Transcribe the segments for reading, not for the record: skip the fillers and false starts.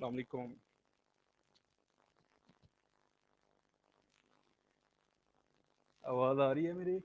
अस्सलाम वालेकुम। आवाज़ आ रही है मेरी?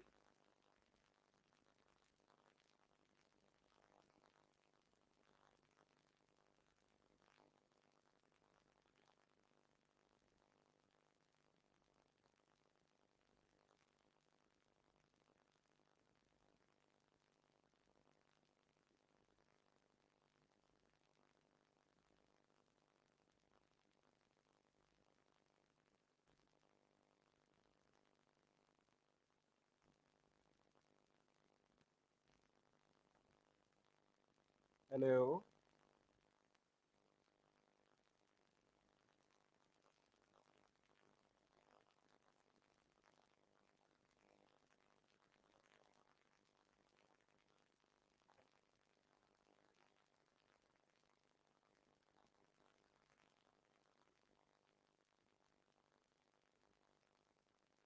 हेलो।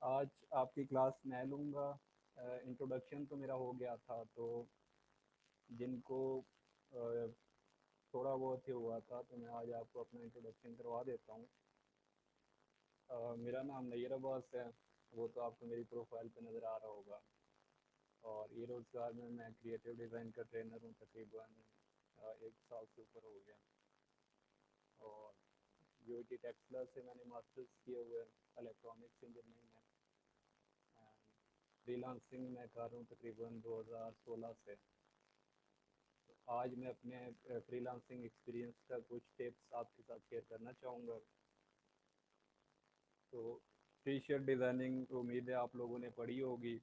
आज आपकी क्लास मैं लूँगा। इंट्रोडक्शन तो मेरा हो गया था, तो जिनको थोड़ा बहुत ही हुआ था तो मैं आज आपको अपना इंट्रोडक्शन करवा देता हूँ। मेरा नाम नैयर अब्बास है। वो तो आपको मेरी प्रोफाइल पे नज़र आ रहा होगा। और ये रोज़गार में मैं क्रिएटिव डिज़ाइन का ट्रेनर हूँ। तकरीबन 1 साल से ऊपर हो गया। और यूटी टेक्सला से मैंने मास्टर्स किए हुए इलेक्ट्रॉनिक्स इंजीनियरिंग में। फ्रीलांसिंग मैं कर रहा हूँ तकरीबन 2016 से। तो आज मैं अपने फ्रीलांसिंग एक्सपीरियंस का कुछ टिप्स आपके साथ शेयर करना चाहूँगा। तो टी शर्ट डिज़ाइनिंग उम्मीद है आप लोगों ने पढ़ी होगी।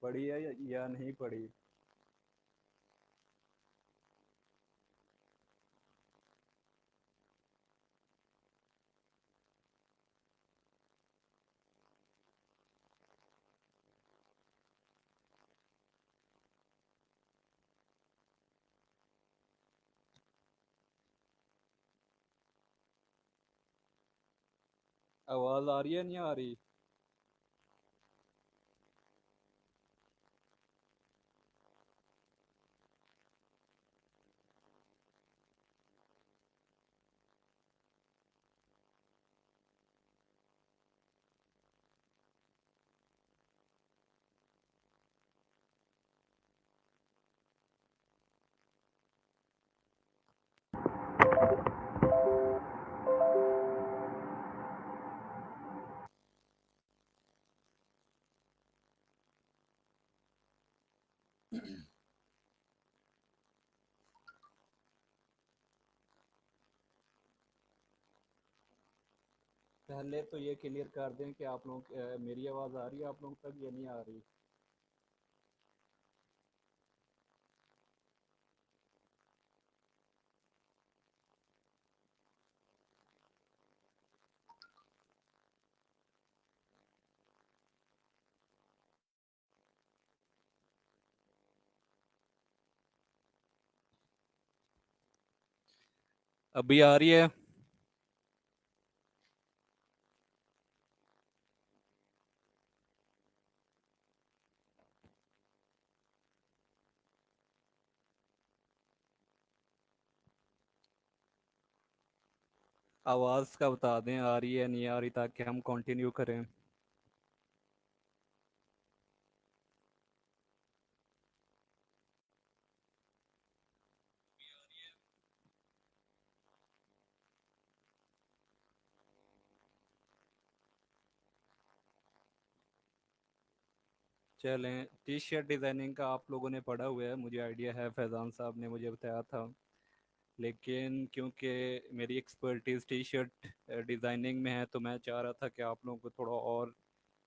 पढ़ी है या नहीं पढ़ी? आवाज़ आ रही है नहीं आ रही? पहले तो ये क्लियर कर दें कि आप लोग मेरी आवाज़ आ रही है आप लोगों तक या नहीं आ रही? अभी आ रही है? आवाज़ का बता दें आ रही है नहीं आ रही, ताकि हम कंटिन्यू करें। चलें, टी शर्ट डिज़ाइनिंग का आप लोगों ने पढ़ा हुआ है, मुझे आइडिया है, फैज़ान साहब ने मुझे बताया था। लेकिन क्योंकि मेरी एक्सपर्टीज़ टी शर्ट डिज़ाइनिंग में है, तो मैं चाह रहा था कि आप लोगों को थोड़ा और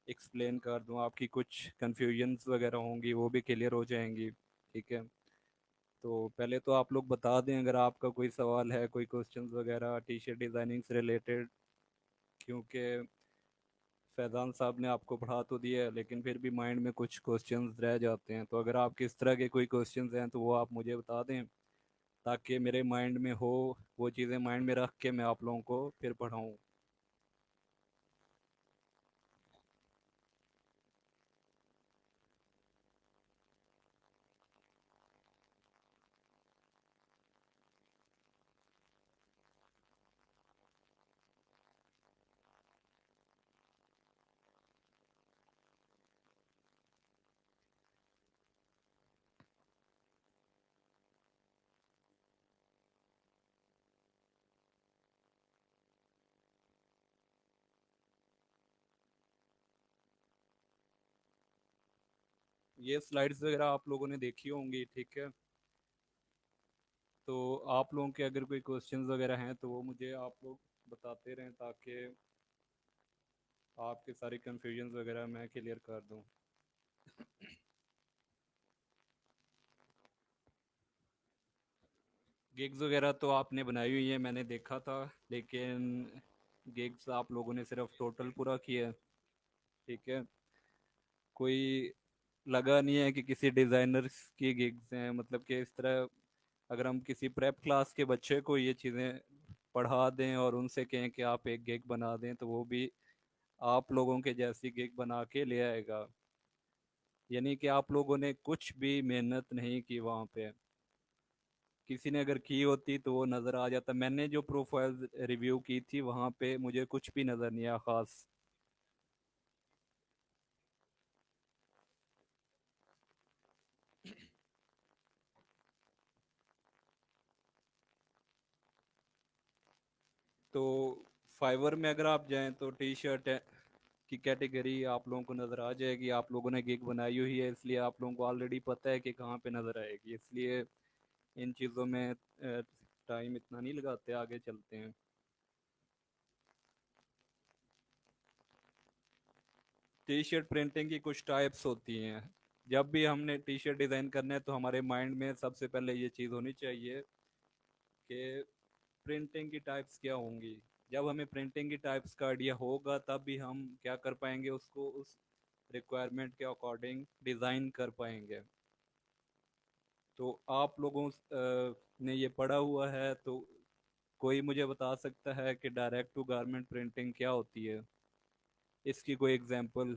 एक्सप्लेन कर दूं, आपकी कुछ कन्फ्यूजन्स वगैरह होंगी वो भी क्लियर हो जाएंगी। ठीक है। तो पहले तो आप लोग बता दें अगर आपका कोई सवाल है, कोई क्वेश्चंस वगैरह टी शर्ट डिज़ाइनिंग से रिलेटेड। क्योंकि फैज़ान साहब ने आपको पढ़ा तो दिया है, लेकिन फिर भी माइंड में कुछ क्वेश्चंस रह जाते हैं। तो अगर आपके इस तरह के कोई क्वेश्चंस हैं तो वो आप मुझे बता दें, ताकि मेरे माइंड में हो, वो चीज़ें माइंड में रख के मैं आप लोगों को फिर पढ़ाऊँ। ये स्लाइड्स वगैरह आप लोगों ने देखी होंगी, ठीक है। तो आप लोगों के अगर कोई क्वेश्चंस वगैरह हैं तो वो मुझे आप लोग बताते रहें, ताकि आपके सारे कंफ्यूजन वगैरह मैं क्लियर कर दूं। गिग्स वगैरह तो आपने बनाई हुई है, मैंने देखा था, लेकिन गिग्स आप लोगों ने सिर्फ टोटल पूरा किया है, ठीक है। कोई लगा नहीं है कि किसी डिज़ाइनर की गिग्स हैं, मतलब कि इस तरह अगर हम किसी प्रेप क्लास के बच्चे को ये चीज़ें पढ़ा दें और उनसे कहें कि आप एक गिग बना दें, तो वो भी आप लोगों के जैसी गिग बना के ले आएगा। यानी कि आप लोगों ने कुछ भी मेहनत नहीं की वहाँ पे। किसी ने अगर की होती तो वो नज़र आ जाता। मैंने जो प्रोफाइल रिव्यू की थी वहाँ पे मुझे कुछ भी नज़र नहीं आया खास। तो फाइवर में अगर आप जाएं तो टी शर्ट की कैटेगरी आप लोगों को नज़र आ जाएगी। आप लोगों ने गिग बनाई हुई है, इसलिए आप लोगों को ऑलरेडी पता है कि कहाँ पे नज़र आएगी, इसलिए इन चीज़ों में टाइम इतना नहीं लगाते, आगे चलते हैं। टी शर्ट प्रिंटिंग की कुछ टाइप्स होती हैं। जब भी हमने टी शर्ट डिज़ाइन करना है तो हमारे माइंड में सबसे पहले ये चीज़ होनी चाहिए कि प्रिंटिंग की टाइप्स क्या होंगी। जब हमें प्रिंटिंग की टाइप्स का आइडिया होगा तब भी हम क्या कर पाएंगे, उसको उस रिक्वायरमेंट के अकॉर्डिंग डिज़ाइन कर पाएंगे। तो आप लोगों ने ये पढ़ा हुआ है, तो कोई मुझे बता सकता है कि डायरेक्ट टू गारमेंट प्रिंटिंग क्या होती है? इसकी कोई एग्जांपल,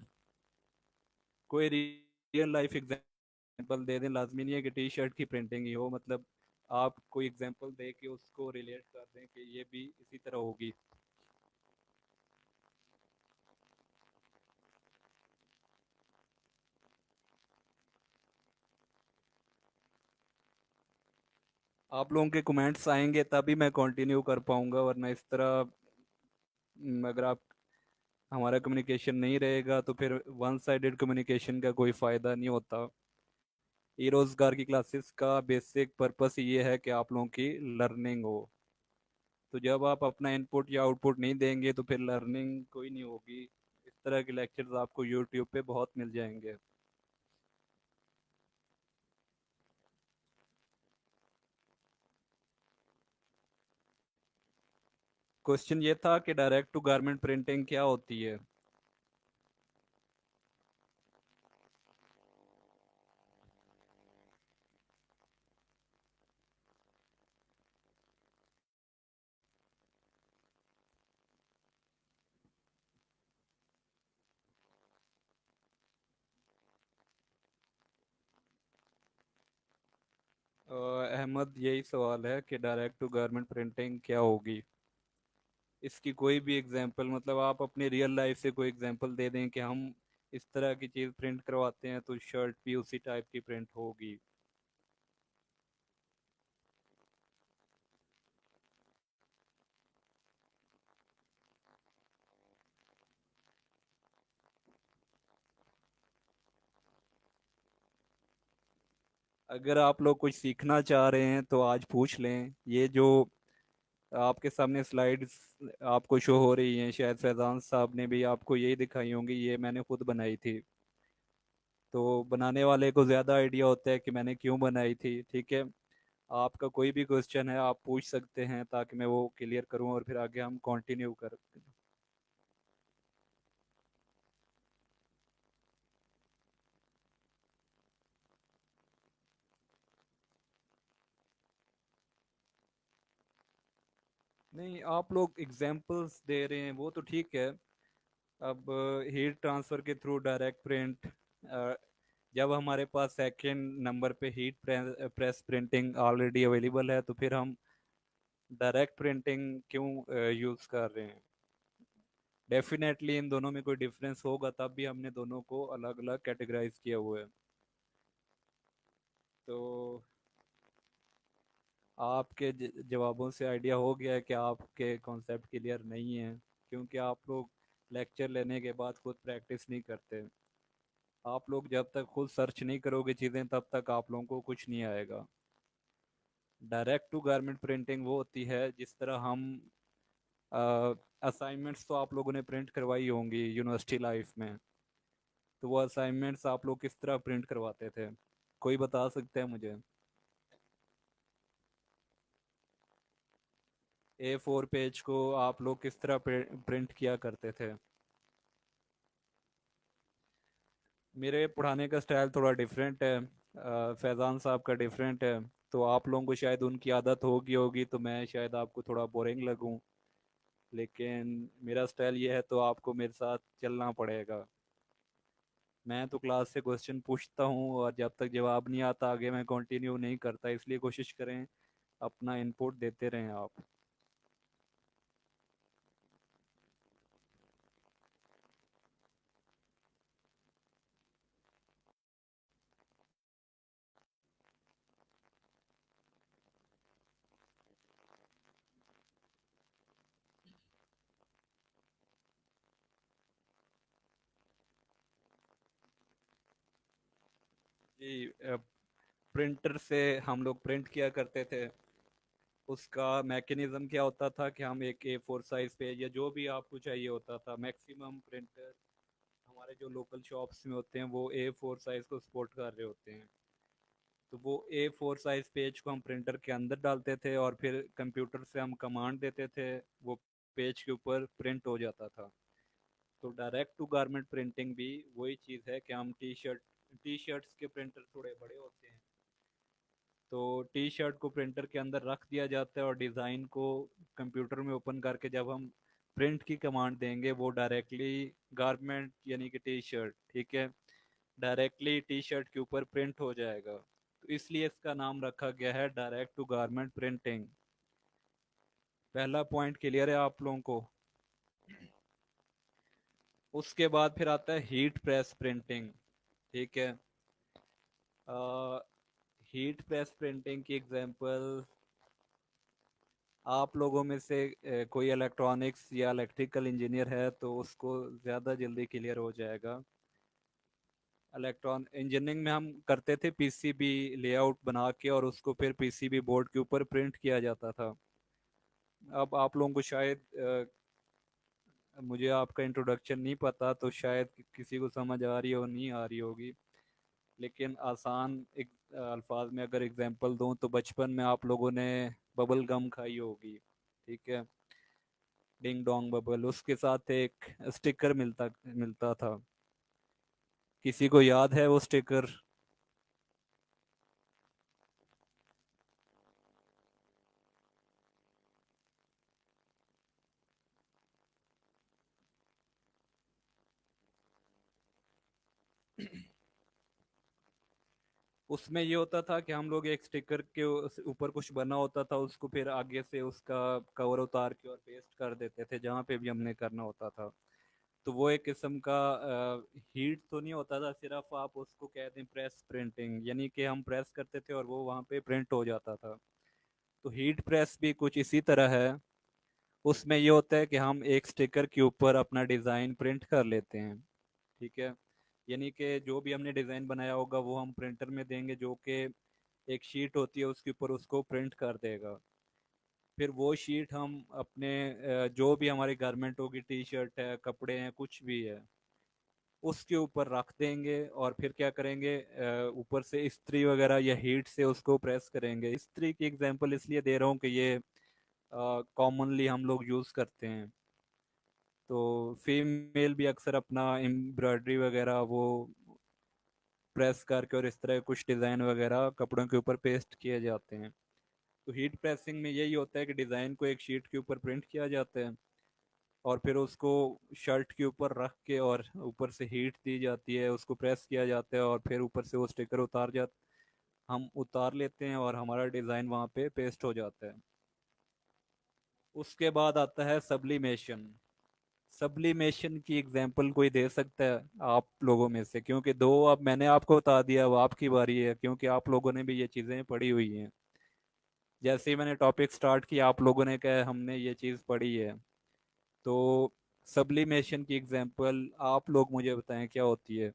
कोई रियल लाइफ एग्जांपल दे दें। लाजमी नहीं है कि टी शर्ट की प्रिंटिंग ही हो, मतलब आप कोई एग्जांपल दे के उसको रिलेट कर दें कि ये भी इसी तरह होगी। आप लोगों के कमेंट्स आएंगे तभी मैं कंटिन्यू कर पाऊंगा, वरना इस तरह अगर आप हमारा कम्युनिकेशन नहीं रहेगा तो फिर वन साइडेड कम्युनिकेशन का कोई फ़ायदा नहीं होता। ई रोज़गार की क्लासेस का बेसिक पर्पस ये है कि आप लोगों की लर्निंग हो। तो जब आप अपना इनपुट या आउटपुट नहीं देंगे तो फिर लर्निंग कोई नहीं होगी। इस तरह के लेक्चर्स आपको यूट्यूब पे बहुत मिल जाएंगे। क्वेश्चन ये था कि डायरेक्ट टू गारमेंट प्रिंटिंग क्या होती है। अहमद, यही सवाल है कि डायरेक्ट टू गारमेंट प्रिंटिंग क्या होगी। इसकी कोई भी एग्जांपल, मतलब आप अपनी रियल लाइफ से कोई एग्जांपल दे दें कि हम इस तरह की चीज़ प्रिंट करवाते हैं तो शर्ट भी उसी टाइप की प्रिंट होगी। अगर आप लोग कुछ सीखना चाह रहे हैं तो आज पूछ लें। ये जो आपके सामने स्लाइड्स आपको शो हो रही हैं, शायद फैजान साहब ने भी आपको यही दिखाई होंगी, ये मैंने खुद बनाई थी। तो बनाने वाले को ज़्यादा आइडिया होता है कि मैंने क्यों बनाई थी, ठीक है। आपका कोई भी क्वेश्चन है आप पूछ सकते हैं, ताकि मैं वो क्लियर करूं और फिर आगे हम कंटिन्यू कर। नहीं, आप लोग एग्जांपल्स दे रहे हैं वो तो ठीक है। अब हीट ट्रांसफ़र के थ्रू डायरेक्ट प्रिंट, जब हमारे पास सेकंड नंबर पे heat press printing already available है, तो फिर हम डायरेक्ट प्रिंटिंग क्यों यूज़ कर रहे हैं? डेफिनेटली इन दोनों में कोई डिफरेंस होगा, तब भी हमने दोनों को अलग अलग कैटेगराइज किया हुआ है। तो आपके जवाबों से आइडिया हो गया है कि आपके कॉन्सेप्ट क्लियर नहीं है, क्योंकि आप लोग लेक्चर लेने के बाद खुद प्रैक्टिस नहीं करते। आप लोग जब तक खुद सर्च नहीं करोगे चीज़ें तब तक आप लोगों को कुछ नहीं आएगा। डायरेक्ट टू गारमेंट प्रिंटिंग वो होती है जिस तरह हम असाइनमेंट्स तो आप लोगों ने प्रिंट करवाई होंगी यूनिवर्सिटी लाइफ में। तो वो असाइनमेंट्स आप लोग किस तरह प्रिंट करवाते थे, कोई बता सकते हैं मुझे? A4 पेज को आप लोग किस तरह प्रिंट किया करते थे? मेरे पढ़ाने का स्टाइल थोड़ा डिफरेंट है, फैज़ान साहब का डिफरेंट है। तो आप लोगों को शायद उनकी आदत होगी होगी तो मैं शायद आपको थोड़ा बोरिंग लगूं। लेकिन मेरा स्टाइल ये है तो आपको मेरे साथ चलना पड़ेगा। मैं तो क्लास से क्वेश्चन पूछता हूँ और जब तक जवाब नहीं आता आगे मैं कंटिन्यू नहीं करता, इसलिए कोशिश करें अपना इनपुट देते रहें आप। जी, प्रिंटर से हम लोग प्रिंट किया करते थे। उसका मैकेनिज्म क्या होता था कि हम एक A4 साइज पेज या जो भी आपको चाहिए होता था, मैक्सिमम प्रिंटर हमारे जो लोकल शॉप्स में होते हैं वो A4 साइज को सपोर्ट कर रहे होते हैं। तो वो A4 साइज पेज को हम प्रिंटर के अंदर डालते थे और फिर कंप्यूटर से हम कमांड देते थे, वो पेज के ऊपर प्रिंट हो जाता था। तो डायरेक्ट टू गारमेंट प्रिंटिंग भी वही चीज़ है कि हम टी शर्ट्स के प्रिंटर थोड़े बड़े होते हैं, तो टी शर्ट को प्रिंटर के अंदर रख दिया जाता है और डिज़ाइन को कंप्यूटर में ओपन करके जब हम प्रिंट की कमांड देंगे वो डायरेक्टली गारमेंट यानी कि टी शर्ट, ठीक है, डायरेक्टली टी शर्ट के ऊपर प्रिंट हो जाएगा। तो इसलिए इसका नाम रखा गया है डायरेक्ट टू गारमेंट प्रिंटिंग। पहला पॉइंट क्लियर है आप लोगों को? उसके बाद फिर आता है हीट प्रेस प्रिंटिंग, ठीक है। हीट प्रेस प्रिंटिंग की एग्जांपल आप लोगों में से कोई इलेक्ट्रॉनिक्स या इलेक्ट्रिकल इंजीनियर है तो उसको ज़्यादा जल्दी क्लियर हो जाएगा। इलेक्ट्रॉन इंजीनियरिंग में हम करते थे पीसीबी लेआउट बना के और उसको फिर पीसीबी बोर्ड के ऊपर प्रिंट किया जाता था। अब आप लोगों को शायद मुझे आपका इंट्रोडक्शन नहीं पता तो शायद किसी को समझ आ रही हो नहीं आ रही होगी। लेकिन आसान एक अल्फाज में अगर एग्जांपल दूं तो बचपन में आप लोगों ने बबल गम खाई होगी, ठीक है, डिंग डोंग बबल, उसके साथ एक स्टिकर मिलता मिलता था। किसी को याद है वो स्टिकर? उसमें ये होता था कि हम लोग एक स्टिकर के ऊपर कुछ बना होता था, उसको फिर आगे से उसका कवर उतार के और पेस्ट कर देते थे जहाँ पे भी हमने करना होता था। तो वो एक किस्म का हीट तो नहीं होता था, सिर्फ आप उसको कहते हैं प्रेस प्रिंटिंग, यानी कि हम प्रेस करते थे और वो वहाँ पे प्रिंट हो जाता था। तो हीट प्रेस भी कुछ इसी तरह है। उसमें ये होता है कि हम एक स्टिकर के ऊपर अपना डिज़ाइन प्रिंट कर लेते हैं, ठीक है। यानी कि जो भी हमने डिज़ाइन बनाया होगा वो हम प्रिंटर में देंगे जो कि एक शीट होती है उसके ऊपर उसको प्रिंट कर देगा। फिर वो शीट हम अपने जो भी हमारी गारमेंट होगी, टी शर्ट है, कपड़े हैं, कुछ भी है, उसके ऊपर रख देंगे और फिर क्या करेंगे, ऊपर से इस्त्री वगैरह या हीट से उसको प्रेस करेंगे। इस्त्री की एग्जांपल इसलिए दे रहा हूँ कि ये कॉमनली हम लोग यूज़ करते हैं। तो फीमेल भी अक्सर अपना एम्ब्रॉयडरी वगैरह वो प्रेस करके और इस तरह कुछ डिज़ाइन वगैरह कपड़ों के ऊपर पेस्ट किए जाते हैं। तो हीट प्रेसिंग में यही होता है कि डिज़ाइन को एक शीट के ऊपर प्रिंट किया जाता है और फिर उसको शर्ट के ऊपर रख के और ऊपर से हीट दी जाती है, उसको प्रेस किया जाता है और फिर ऊपर से वो स्टिकर हम उतार लेते हैं और हमारा डिज़ाइन वहाँ पे पेस्ट हो जाता है। उसके बाद आता है सब्लिमेशन। सब्लिमेशन की एग्जांपल कोई दे सकता है आप लोगों में से? क्योंकि दो अब मैंने आपको बता दिया, अब आपकी बारी है क्योंकि आप लोगों ने भी ये चीज़ें पढ़ी हुई हैं। जैसे ही मैंने टॉपिक स्टार्ट किया आप लोगों ने कहा हमने ये चीज़ पढ़ी है। तो सब्लिमेशन की एग्जांपल आप लोग मुझे बताएं क्या होती है?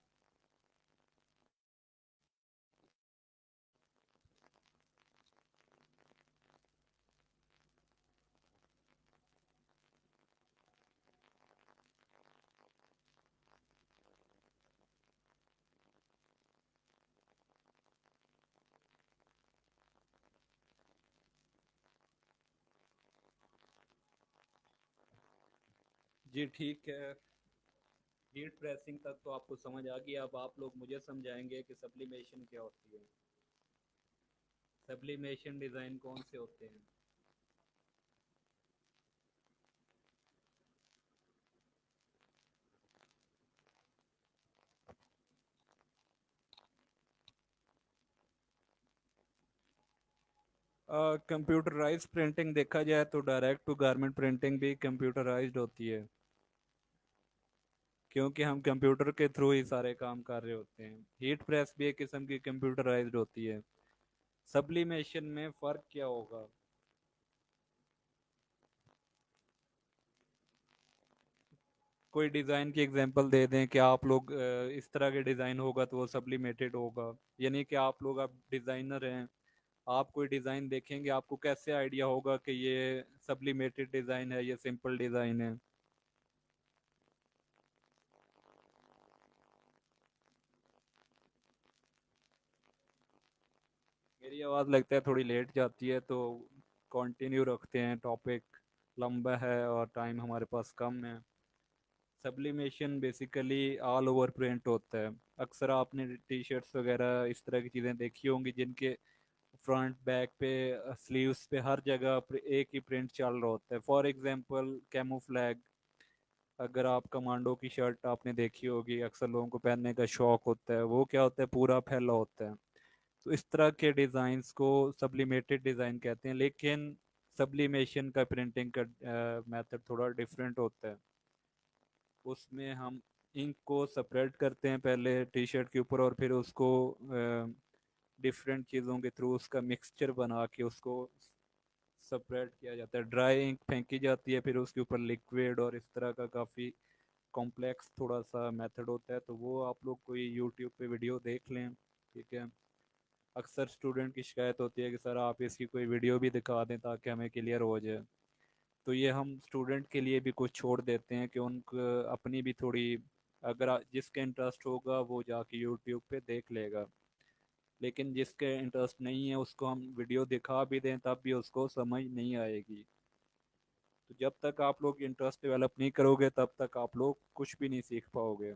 जी ठीक है। हीट प्रेसिंग तक तो आपको समझ आ गई, अब आप लोग मुझे समझाएंगे कि सब्लिमेशन क्या होती है। सब्लिमेशन डिज़ाइन कौन से होते हैं? कंप्यूटराइज प्रिंटिंग देखा जाए तो डायरेक्ट टू गारमेंट प्रिंटिंग भी कंप्यूटराइज्ड होती है, क्योंकि हम कंप्यूटर के थ्रू ही सारे काम कर रहे होते हैं। हीट प्रेस भी एक किस्म की कंप्यूटराइज्ड होती है। सब्लिमेशन में फ़र्क क्या होगा? कोई डिज़ाइन की एग्जांपल दे दें कि आप लोग इस तरह के डिज़ाइन होगा तो वो सब्लिमेटेड होगा। यानी कि आप लोग अब डिज़ाइनर हैं, आप कोई डिज़ाइन देखेंगे, आपको कैसे आइडिया होगा कि ये सब्लिमेटेड डिज़ाइन है, ये सिंपल डिज़ाइन है? मेरी आवाज़ लगता है थोड़ी लेट जाती है, तो कंटिन्यू रखते हैं, टॉपिक लंबा है और टाइम हमारे पास कम है। Sublimation basically all over print होता है। अक्सर आपने टी शर्ट्स वगैरह इस तरह की चीज़ें देखी होंगी जिनके फ्रंट बैक पे स्लीव्स पे हर जगह एक ही प्रिंट चल रहा होता है। फॉर एग्जांपल कैमोफ्लैग, अगर आप कमांडो की शर्ट आपने देखी होगी, अक्सर लोगों को पहनने का शौक होता है, वो क्या होता है, पूरा फैला होता है। तो इस तरह के डिज़ाइंस को सब्लिमेटेड डिज़ाइन कहते हैं, लेकिन सब्लिमेशन का प्रिंटिंग का मेथड थोड़ा डिफरेंट होता है। उसमें हम इंक को सेपरेट करते हैं पहले टी शर्ट के ऊपर, और फिर उसको डिफरेंट चीज़ों के थ्रू उसका मिक्सचर बना के उसको सेपरेट किया जाता है। ड्राई इंक फेंकी जाती है, फिर उसके ऊपर लिक्विड, और इस तरह का काफ़ी कॉम्प्लेक्स थोड़ा सा मेथड होता है। तो वो आप लोग कोई यूट्यूब पे वीडियो देख लें, ठीक है। अक्सर स्टूडेंट की शिकायत होती है कि सर आप इसकी कोई वीडियो भी दिखा दें ताकि हमें क्लियर हो जाए। तो ये हम स्टूडेंट के लिए भी कुछ छोड़ देते हैं कि उनको अपनी भी थोड़ी, अगर जिसके इंटरेस्ट होगा वो जाके यूट्यूब पे देख लेगा, लेकिन जिसके इंटरेस्ट नहीं है उसको हम वीडियो दिखा भी दें तब भी उसको समझ नहीं आएगी। तो जब तक आप लोग इंटरेस्ट डेवलप नहीं करोगे तब तक आप लोग कुछ भी नहीं सीख पाओगे।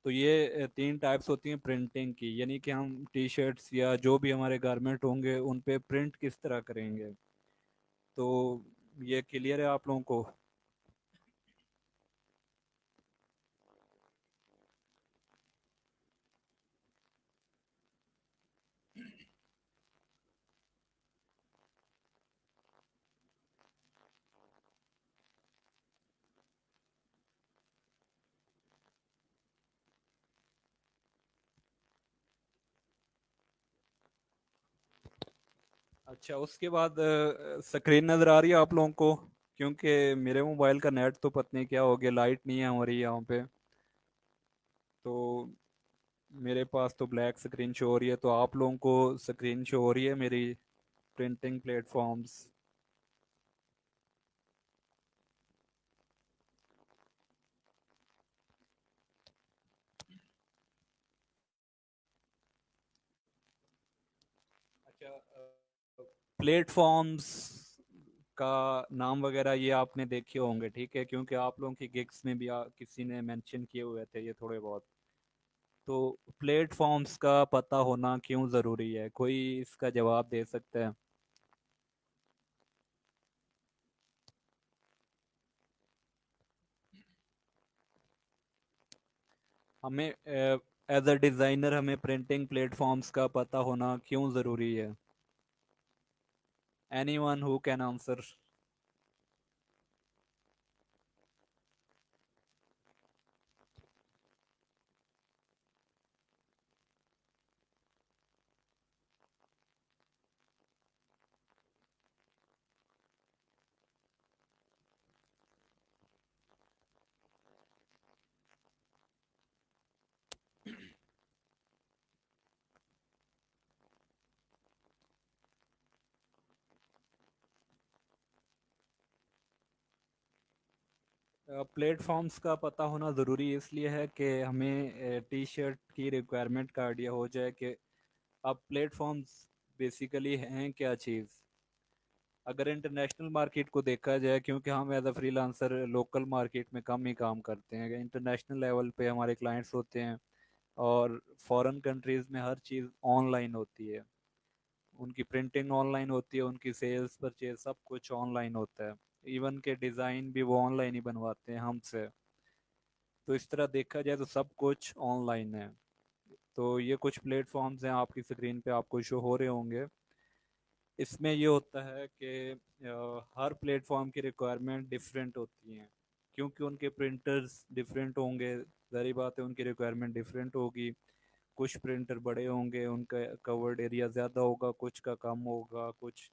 तो ये तीन टाइप्स होती हैं प्रिंटिंग की, यानी कि हम टी शर्ट्स या जो भी हमारे गारमेंट होंगे उन पे प्रिंट किस तरह करेंगे। तो ये क्लियर है आप लोगों को? अच्छा, उसके बाद स्क्रीन नज़र आ रही है आप लोगों को? क्योंकि मेरे मोबाइल का नेट तो पता नहीं क्या हो गया, लाइट नहीं है हमारी यहाँ पे। तो मेरे पास तो ब्लैक स्क्रीन शो हो रही है, तो आप लोगों को स्क्रीन शो हो रही है मेरी प्रिंटिंग प्लेटफॉर्म्स? अच्छा, प्लेटफॉर्म्स का नाम वगैरह ये आपने देखे होंगे, ठीक है, क्योंकि आप लोगों की गिग्स में भी किसी ने मेंशन किए हुए थे ये थोड़े बहुत। तो प्लेटफॉर्म्स का पता होना क्यों ज़रूरी है, कोई इसका जवाब दे सकता है? हमें एज अ डिज़ाइनर हमें प्रिंटिंग प्लेटफॉर्म्स का पता होना क्यों ज़रूरी है? Any one who can answer? Platforms का पता होना ज़रूरी इसलिए है कि हमें टी शर्ट की रिक्वायरमेंट का आइडिया हो जाए कि अब प्लेटफॉर्म्स बेसिकली हैं क्या चीज़। अगर इंटरनेशनल मार्केट को देखा जाए, क्योंकि हम as a freelancer local market में कम ही काम करते हैं, इंटरनेशनल लेवल पे हमारे क्लाइंट्स होते हैं, और फॉरेन कंट्रीज में हर चीज़ ऑनलाइन होती है। उनकी प्रिंटिंग ऑनलाइन होती है, उनकी सेल्स परचेज सब कुछ ऑनलाइन होता है। इवन के डिज़ाइन भी वो ऑनलाइन ही बनवाते हैं हमसे। तो इस तरह देखा जाए तो सब कुछ ऑनलाइन है। तो ये कुछ प्लेटफॉर्म्स हैं, आपकी स्क्रीन पे आपको शो हो रहे होंगे। इसमें ये होता है कि हर प्लेटफॉर्म की रिक्वायरमेंट डिफरेंट होती हैं, क्योंकि उनके प्रिंटर्स डिफरेंट होंगे। जारी बात है, उनकी रिक्वायरमेंट डिफरेंट होगी। कुछ प्रिंटर बड़े होंगे, उनका कवर्ड एरिया ज़्यादा होगा, कुछ का कम होगा, कुछ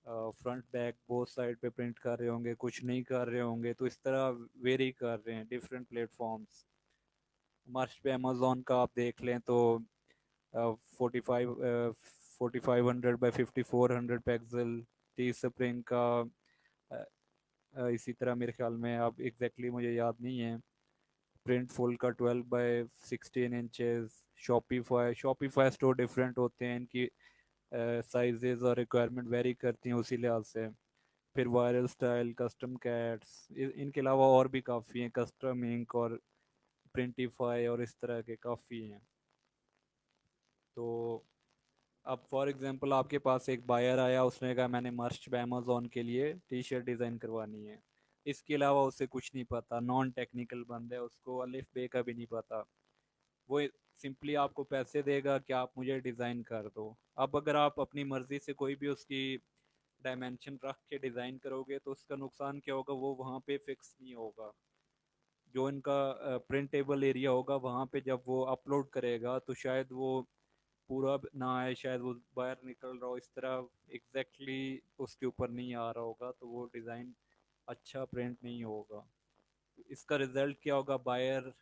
फ्रंट बैक बोथ साइड पे प्रिंट कर रहे होंगे, कुछ नहीं कर रहे होंगे। तो इस तरह वेरी कर रहे हैं डिफरेंट प्लेटफॉर्म्स। मार्च पे अमेजोन का आप देख लें तो 4500 बाई 5400 पिक्सल। टी स्प्रिंग का अ, इसी तरह मेरे ख्याल में, अब एग्जैक्टली मुझे याद नहीं है। प्रिंट फुल का 12 by 16 inches. Shopify store different होते हैं, इनकी साइजेस और रिक्वायरमेंट वेरी करती हैं उसी लिहाज से। फिर वायरल स्टाइल, कस्टम कैट्स, इनके अलावा और भी काफ़ी हैं, कस्टम इंक और प्रिंटिफाई और इस तरह के काफ़ी हैं। तो अब फॉर एग्जांपल आपके पास एक बायर आया, उसने कहा मैंने मर्च पे अमेजोन के लिए टी शर्ट डिज़ाइन करवानी है। इसके अलावा उसे कुछ नहीं पता, नॉन टेक्निकल बंदा है, उसको अलिफ बे का भी नहीं पता। वो सिंपली आपको पैसे देगा कि आप मुझे डिज़ाइन कर दो। अब अगर आप अपनी मर्जी से कोई भी उसकी डायमेंशन रख के डिज़ाइन करोगे तो उसका नुकसान क्या होगा, वो वहाँ पे फिक्स नहीं होगा। जो इनका प्रिंटेबल एरिया होगा वहाँ पे जब वो अपलोड करेगा तो शायद वो पूरा ना आए, शायद वो बाहर निकल रहा हो इस तरह, एग्जैक्टली उसके ऊपर नहीं आ रहा होगा, तो वो डिज़ाइन अच्छा प्रिंट नहीं होगा। इसका रिजल्ट क्या होगा, बायर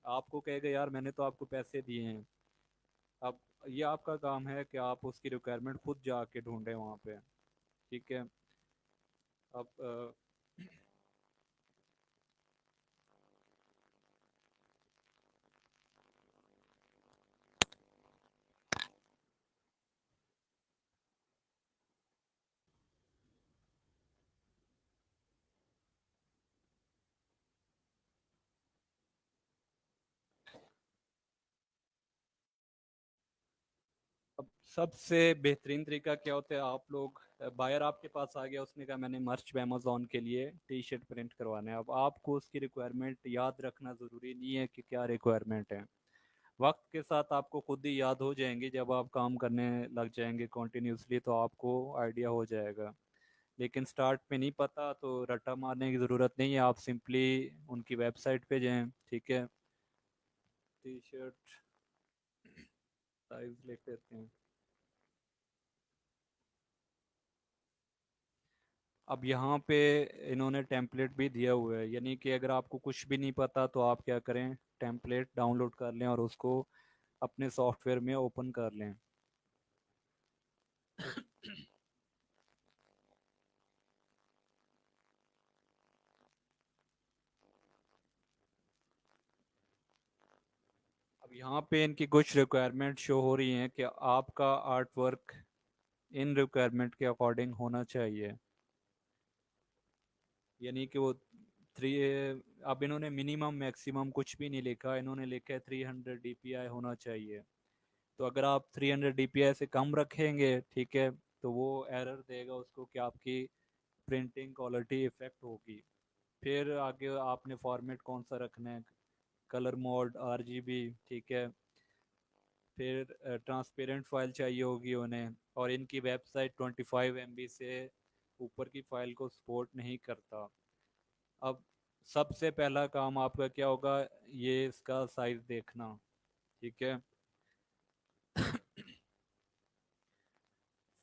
आपको कहेगा यार मैंने तो आपको पैसे दिए हैं। अब ये आपका काम है कि आप उसकी रिक्वायरमेंट खुद जाके ढूंढें वहाँ पे। ठीक है। अब अब सबसे बेहतरीन तरीका क्या होता है, आप लोग, बायर आपके पास आ गया, उसने कहा मैंने मर्च पे अमेजोन के लिए टी शर्ट प्रिंट करवाना है। अब आपको उसकी रिक्वायरमेंट याद रखना ज़रूरी नहीं है कि क्या रिक्वायरमेंट है। वक्त के साथ आपको खुद ही याद हो जाएंगी, जब आप काम करने लग जाएंगे कॉन्टिन्यूसली तो आपको आइडिया हो जाएगा। लेकिन स्टार्ट में नहीं पता तो रट्टा मारने की ज़रूरत नहीं है, आप सिंपली उनकी वेबसाइट पे जाएं। ठीक है। टी शर्ट साइज लिख देते हैं। अब यहाँ पे इन्होंने टेम्पलेट भी दिया हुआ है, यानी कि अगर आपको कुछ भी नहीं पता तो आप क्या करें, टेम्पलेट डाउनलोड कर लें और उसको अपने सॉफ्टवेयर में ओपन कर लें। अब यहाँ पे इनकी कुछ रिक्वायरमेंट शो हो रही हैं कि आपका आर्ट वर्क इन रिक्वायरमेंट के अकॉर्डिंग होना चाहिए। यानी कि वो थ्री, अब इन्होंने मिनिमम मैक्सिमम कुछ भी नहीं लिखा, इन्होंने लिखा है 300 DPI होना चाहिए। तो अगर आप 300 DPI से कम रखेंगे, ठीक है, तो वो एरर देगा उसको कि आपकी प्रिंटिंग क्वालिटी इफेक्ट होगी। फिर आगे आपने फॉर्मेट कौन सा रखना है, कलर मोड, RGB, ठीक है। फिर ट्रांसपेरेंट फाइल चाहिए होगी उन्हें, और इनकी वेबसाइट 25 MB से ऊपर की फाइल को सपोर्ट नहीं करता। अब सबसे पहला काम आपका क्या होगा, ये इसका साइज देखना। ठीक है।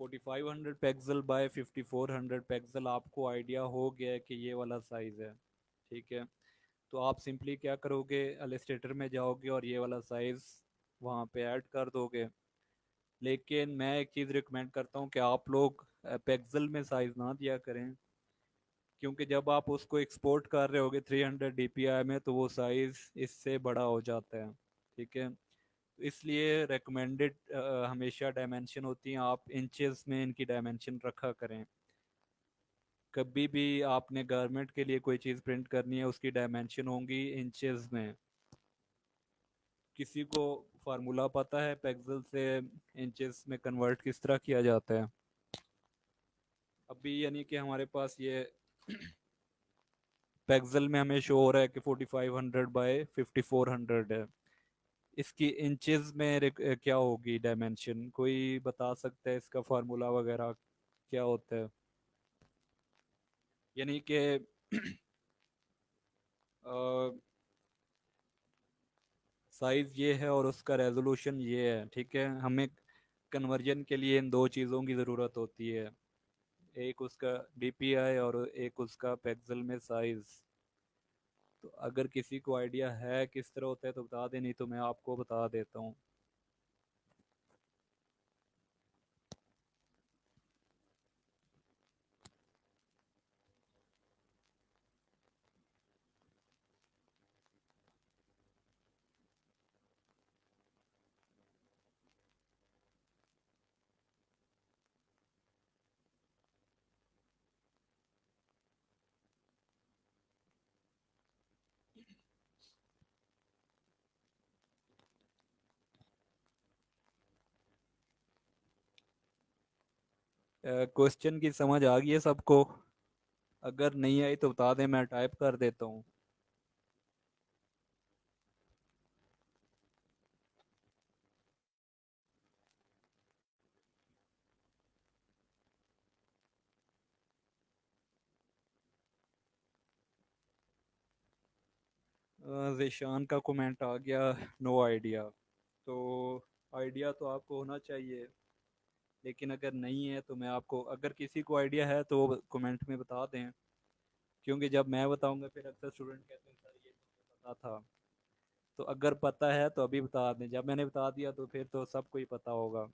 4500 पिक्सल बाय 5400 पिक्सल, आपको आइडिया हो गया है कि ये वाला साइज है। ठीक है। तो आप सिंपली क्या करोगे, एलिस्ट्रेटर में जाओगे और ये वाला साइज वहाँ पे ऐड कर दोगे। लेकिन मैं एक चीज़ रिकमेंड करता हूँ कि आप लोग पिक्सल में साइज ना दिया करें, क्योंकि जब आप उसको एक्सपोर्ट कर रहे होगे 300 DPI में तो वो साइज इससे बड़ा हो जाता है। ठीक है। तो इसलिए recommended हमेशा डायमेंशन होती हैं, आप इंचेस में इनकी डायमेंशन रखा करें। कभी भी आपने गारमेंट के लिए कोई चीज़ प्रिंट करनी है, उसकी डायमेंशन होंगी इंचेस में। किसी को फार्मूला पता है पिक्सल से इंचेस में कन्वर्ट किस तरह किया जाता है? अभी यानी कि हमारे पास ये पिक्सल में हमें शो हो रहा है कि 4500 बाय 5400 है। इसकी इंचेस में क्या होगी डायमेंशन? कोई बता सकता है इसका फार्मूला वगैरह क्या होता है? यानी कि साइज ये है और उसका रेजोल्यूशन ये है, ठीक है। हमें कन्वर्जन के लिए इन दो चीज़ों की ज़रूरत होती है, एक उसका डीपीआई और एक उसका पिक्सल में साइज। तो अगर किसी को आइडिया है किस तरह होता है तो बता दे, नहीं तो मैं आपको बता देता हूँ। क्वेश्चन की समझ आ गई है सबको? अगर नहीं आई तो बता दें, मैं टाइप कर देता हूँ। ज़ीशान का कमेंट आ गया, नो आइडिया। तो आइडिया तो आपको होना चाहिए, लेकिन अगर नहीं है तो मैं आपको, अगर किसी को आइडिया है तो वो कमेंट में बता दें। क्योंकि जब मैं बताऊंगा फिर अक्सर स्टूडेंट कहते हैं सर ये तो मुझे पता था। तो अगर पता है तो अभी बता दें, जब मैंने बता दिया तो फिर तो सबको ही पता होगा।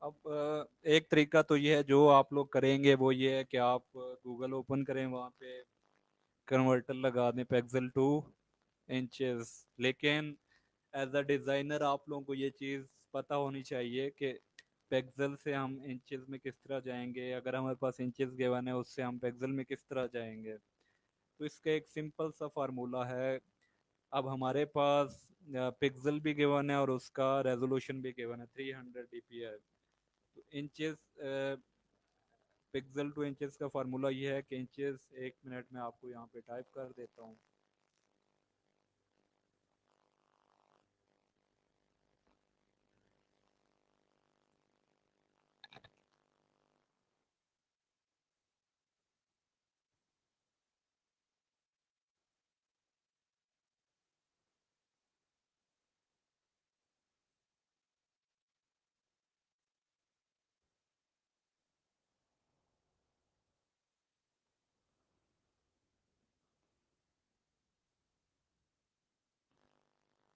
अब एक तरीका तो ये है, जो आप लोग करेंगे वो ये है कि आप गूगल ओपन करें, वहाँ पे कन्वर्टर लगा दें पिक्सल टू इंचेस। लेकिन एज अ डिज़ाइनर आप लोगों को ये चीज़ पता होनी चाहिए कि पिक्सल से हम इंचेस में किस तरह जाएंगे, अगर हमारे पास इंचेस गिवन है उससे हम पिक्सल में किस तरह जाएंगे। तो इसका एक सिंपल सा फार्मूला है। अब हमारे पास पिक्सल भी गिवन है और उसका रेजोल्यूशन भी गिवन है 300 dpi। तो इंचेस, पिक्सल टू इंचेस का फार्मूला ये है कि इंचेस, एक मिनट में आपको यहाँ पे टाइप कर देता हूँ।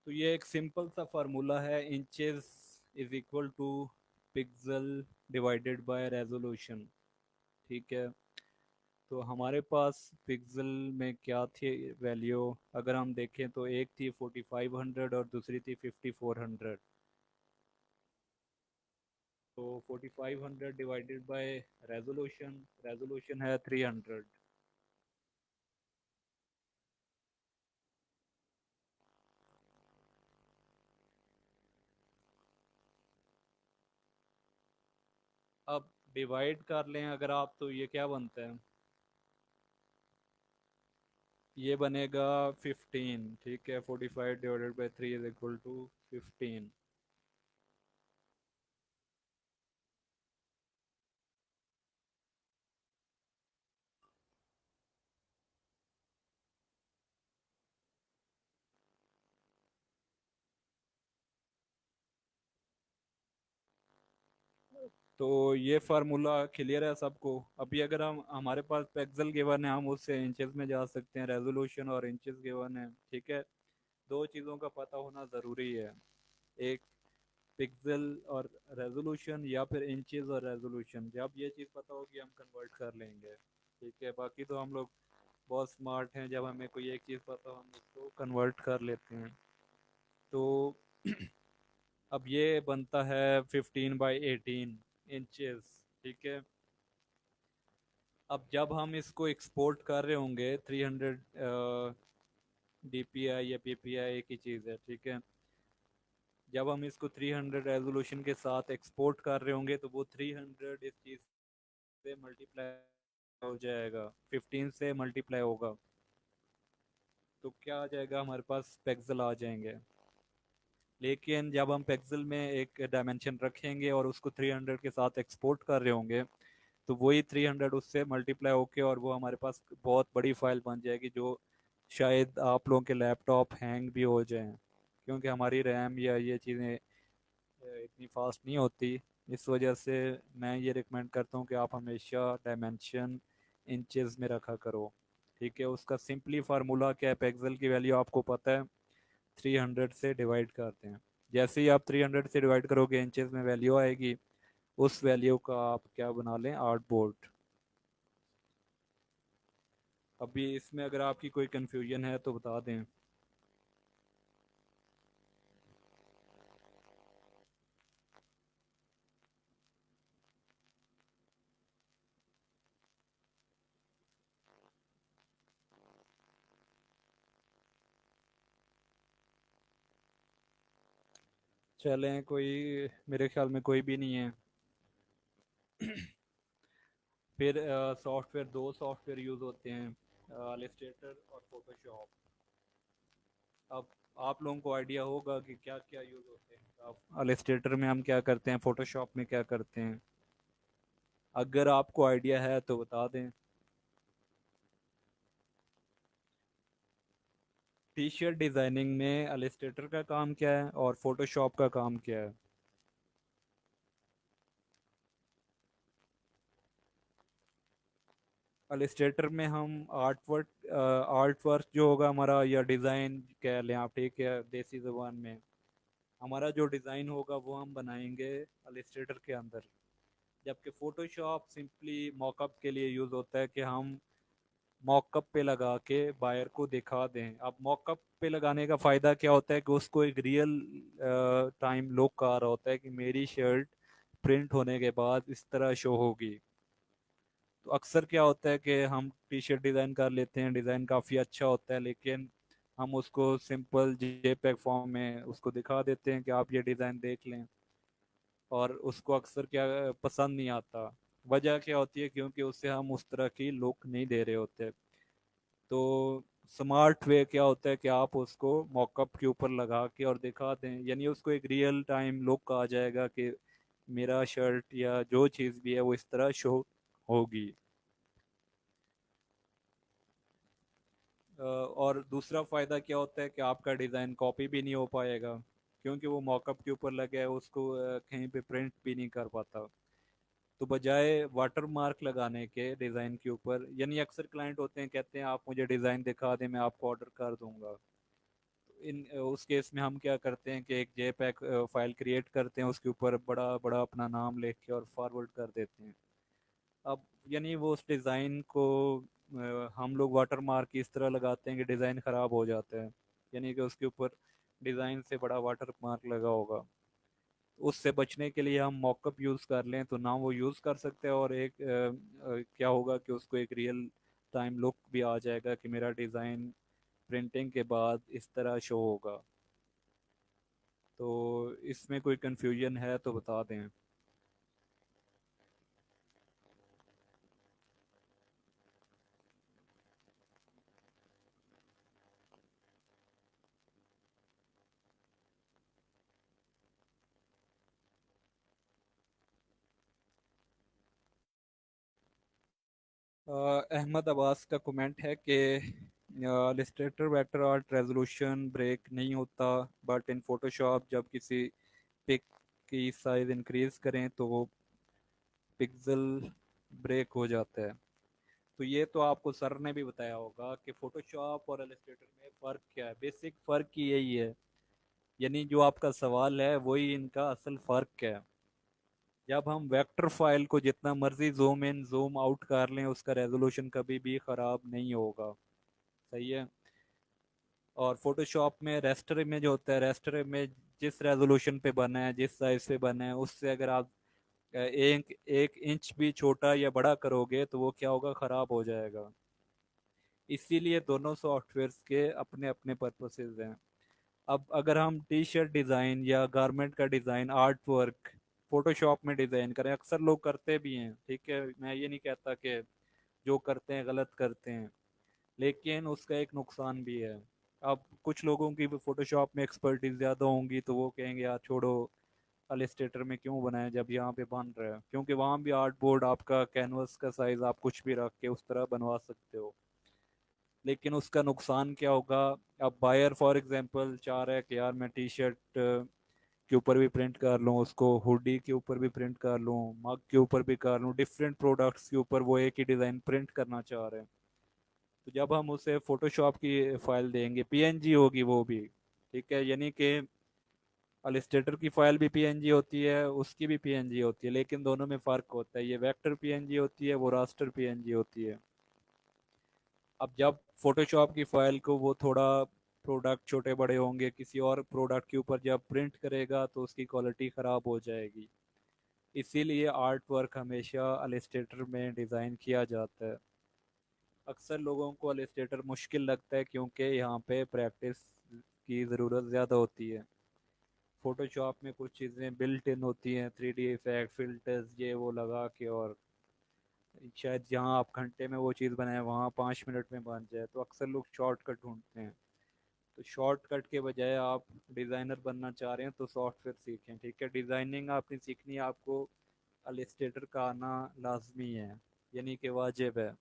तो ये एक सिंपल सा फार्मूला है, inches is equal to pixel divided by resolution, ठीक है। तो हमारे पास पिक्सल में क्या थी वैल्यू, अगर हम देखें तो एक थी 4500 और दूसरी थी 5400। तो 4500 डिवाइडेड बाय रेजोल्यूशन, रेजोल्यूशन है 300। अब डिवाइड कर लें अगर आप, तो ये क्या बनता है? ये बनेगा 15, ठीक है। 45 divided by 3 is equal to 15। तो ये फार्मूला क्लियर है सबको। अभी अगर हम हमारे पास पिक्सल गिवन है, हम उससे इंचेस में जा सकते हैं, रेजोल्यूशन और इंचेस गिवन है, ठीक है। दो चीज़ों का पता होना ज़रूरी है, एक पिक्सल और रेजोल्यूशन, या फिर इंचेस और रेजोल्यूशन। जब ये चीज़ पता होगी हम कन्वर्ट कर लेंगे, ठीक है। बाकी तो हम लोग बहुत स्मार्ट हैं, जब हमें कोई एक चीज़ पता हो हम उसको कन्वर्ट कर लेते हैं। तो अब ये बनता है 15 बाई 18 इंचेस, ठीक है। अब जब हम इसको एक्सपोर्ट कर रहे होंगे 300 DPI या PPI, एक ही चीज़ है, ठीक है। जब हम इसको 300 रेजोल्यूशन के साथ एक्सपोर्ट कर रहे होंगे तो वो 300 इस चीज़ से मल्टीप्लाई हो जाएगा, 15 से मल्टीप्लाई होगा। तो क्या आ जाएगा, हमारे पास पिक्सल आ जाएंगे। लेकिन जब हम पिक्सल में एक डायमेंशन रखेंगे और उसको 300 के साथ एक्सपोर्ट कर रहे होंगे, तो वही 300 उससे मल्टीप्लाई होके और वो हमारे पास बहुत बड़ी फाइल बन जाएगी, जो शायद आप लोगों के लैपटॉप हैंग भी हो जाएं, क्योंकि हमारी रैम या ये चीज़ें इतनी फास्ट नहीं होती। इस वजह से मैं ये रिकमेंड करता हूँ कि आप हमेशा डायमेंशन इंचेस में रखा करो, ठीक है। उसका सिंपली फार्मूला क्या है, पिक्सल की वैल्यू आपको पता है, 300 से डिवाइड करते हैं। जैसे ही आप 300 से डिवाइड करोगे इंचेस में वैल्यू आएगी, उस वैल्यू का आप क्या बना लें, आर्ट बोर्ड। अभी इसमें अगर आपकी कोई कंफ्यूजन है तो बता दें। चलें, कोई मेरे ख्याल में कोई भी नहीं है। फिर सॉफ्टवेयर, दो सॉफ्टवेयर यूज़ होते हैं, इलस्ट्रेटर और फोटोशॉप। अब आप लोगों को आइडिया होगा कि क्या क्या यूज़ होते हैं। आप इलस्ट्रेटर में हम क्या करते हैं, फोटोशॉप में क्या करते हैं, अगर आपको आइडिया है तो बता दें। टी शर्ट डिज़ाइनिंग में इलस्ट्रेटर का काम क्या है और फोटोशॉप का काम क्या है। इलस्ट्रेटर में हम आर्ट वर्क जो होगा हमारा, या डिज़ाइन कह लें आप, ठीक है, देसी ज़ुबान में हमारा जो डिज़ाइन होगा वो हम बनाएंगे इलस्ट्रेटर के अंदर। जबकि फोटोशॉप सिंपली मॉकअप के लिए यूज़ होता है, कि हम मॉकअप पे लगा के बायर को दिखा दें। अब मॉकअप पे लगाने का फ़ायदा क्या होता है, कि उसको एक रियल टाइम लुक आ रहा होता है, कि मेरी शर्ट प्रिंट होने के बाद इस तरह शो होगी। तो अक्सर क्या होता है कि हम टी शर्ट डिज़ाइन कर लेते हैं, डिज़ाइन काफ़ी अच्छा होता है, लेकिन हम उसको सिंपल जेपेग फॉर्म में उसको दिखा देते हैं कि आप ये डिज़ाइन देख लें, और उसको अक्सर क्या पसंद नहीं आता। वजह क्या होती है, क्योंकि उससे हम उस तरह की लुक नहीं दे रहे होते। तो स्मार्ट वे क्या होता है कि आप उसको मॉकअप के ऊपर लगा के और दिखा दें, यानी उसको एक रियल टाइम लुक आ जाएगा कि मेरा शर्ट या जो चीज़ भी है वो इस तरह शो होगी। और दूसरा फ़ायदा क्या होता है कि आपका डिज़ाइन कॉपी भी नहीं हो पाएगा, क्योंकि वो मॉकअप के ऊपर लगा है, उसको कहीं पे प्रिंट भी नहीं कर पाता। तो बजाय वाटर मार्क लगाने के डिज़ाइन के ऊपर, यानी अक्सर क्लाइंट होते हैं कहते हैं आप मुझे डिज़ाइन दिखा दें मैं आपको ऑर्डर कर दूंगा। इन उस केस में हम क्या करते हैं कि एक जेपैक फाइल क्रिएट करते हैं, उसके ऊपर बड़ा बड़ा अपना नाम लिख के और फॉरवर्ड कर देते हैं। अब यानी वो उस डिज़ाइन को हम लोग वाटर मार्क इस तरह लगाते हैं कि डिज़ाइन ख़राब हो जाता है, यानी कि उसके ऊपर डिज़ाइन से बड़ा वाटर मार्क लगा होगा। उससे बचने के लिए हम मॉकअप यूज़ कर लें तो ना वो यूज़ कर सकते हैं, और एक क्या होगा कि उसको एक रियल टाइम लुक भी आ जाएगा कि मेरा डिज़ाइन प्रिंटिंग के बाद इस तरह शो होगा। तो इसमें कोई कंफ्यूजन है तो बता दें। अहमद अब्बास का कमेंट है कि illustrator vector art resolution break नहीं होता, बट इन फोटोशॉप जब किसी पिक की साइज इंक्रीज करें तो पिक्सल ब्रेक हो जाता है। तो ये तो आपको सर ने भी बताया होगा कि फोटोशॉप और इलस्ट्रेटर में फ़र्क क्या है। बेसिक फ़र्क ही यही है, यानी जो आपका सवाल है वही इनका असल फ़र्क है। जब हम वेक्टर फाइल को जितना मर्जी जूम इन जूम आउट कर लें, उसका रेजोल्यूशन कभी भी ख़राब नहीं होगा। सही है। और फोटोशॉप में रेस्टर इमेज होता है, रेस्टर इमेज जिस रेजोल्यूशन पे बना है, जिस साइज पे बना है, उससे अगर आप एक एक इंच भी छोटा या बड़ा करोगे तो वो क्या होगा, खराब हो जाएगा। इसीलिए दोनों सॉफ्टवेयर्स के अपने अपने पर्पसेस हैं। अब अगर हम टी शर्ट डिज़ाइन या गारमेंट का डिज़ाइन, आर्ट वर्क फोटोशॉप में डिज़ाइन करें, अक्सर लोग करते भी हैं, ठीक है, मैं ये नहीं कहता कि जो करते हैं गलत करते हैं, लेकिन उसका एक नुकसान भी है। अब कुछ लोगों की फोटोशॉप में एक्सपर्टीज ज़्यादा होंगी तो वो कहेंगे यार छोड़ो, अलिस्टेटर में क्यों बनाया जब यहाँ पे बन रहा है, क्योंकि वहाँ भी आर्ट बोर्ड आपका कैनवस का साइज आप कुछ भी रख के उस तरह बनवा सकते हो। लेकिन उसका नुकसान क्या होगा। अब बायर फॉर एग्जांपल चाह रहा है कि यार मैं टी शर्ट के ऊपर भी प्रिंट कर लूँ, उसको हुडी के ऊपर भी प्रिंट कर लूँ, मग के ऊपर भी कर लूँ, डिफरेंट प्रोडक्ट्स के ऊपर वो एक ही डिज़ाइन प्रिंट करना चाह रहे हैं। तो जब हम उसे फोटोशॉप की फाइल देंगे, पीएनजी होगी वो भी, ठीक है, यानी कि अलिस्टेटर की फाइल भी पीएनजी होती है, उसकी भी पीएनजी होती है, लेकिन दोनों में फ़र्क होता है, ये वेक्टर पीएनजी होती है, वो रास्टर पीएनजी होती है। अब जब फोटोशॉप की फाइल को वो थोड़ा प्रोडक्ट छोटे बड़े होंगे किसी और प्रोडक्ट के ऊपर जब प्रिंट करेगा तो उसकी क्वालिटी ख़राब हो जाएगी। इसीलिए आर्ट वर्क हमेशा अलिस्टेटर में डिज़ाइन किया जाता है। अक्सर लोगों को अलिस्टेटर मुश्किल लगता है क्योंकि यहाँ पे प्रैक्टिस की ज़रूरत ज़्यादा होती है। फोटोशॉप में कुछ चीज़ें बिल्ट इन होती हैं, 3D इफेक्ट फिल्टर्स ये वो लगा के, और शायद जहाँ आप घंटे में वो चीज़ बनाए वहाँ 5 मिनट में बन जाए, तो अक्सर लोग शॉर्टकट ढूंढते हैं। तो शॉर्टकट के बजाय आप डिज़ाइनर बनना चाह रहे हैं तो सॉफ्टवेयर सीखें, ठीक है, डिज़ाइनिंग आपने सीखनी है, आपको अलिस्टेटर का आना लाजमी है, यानी कि वाजिब है।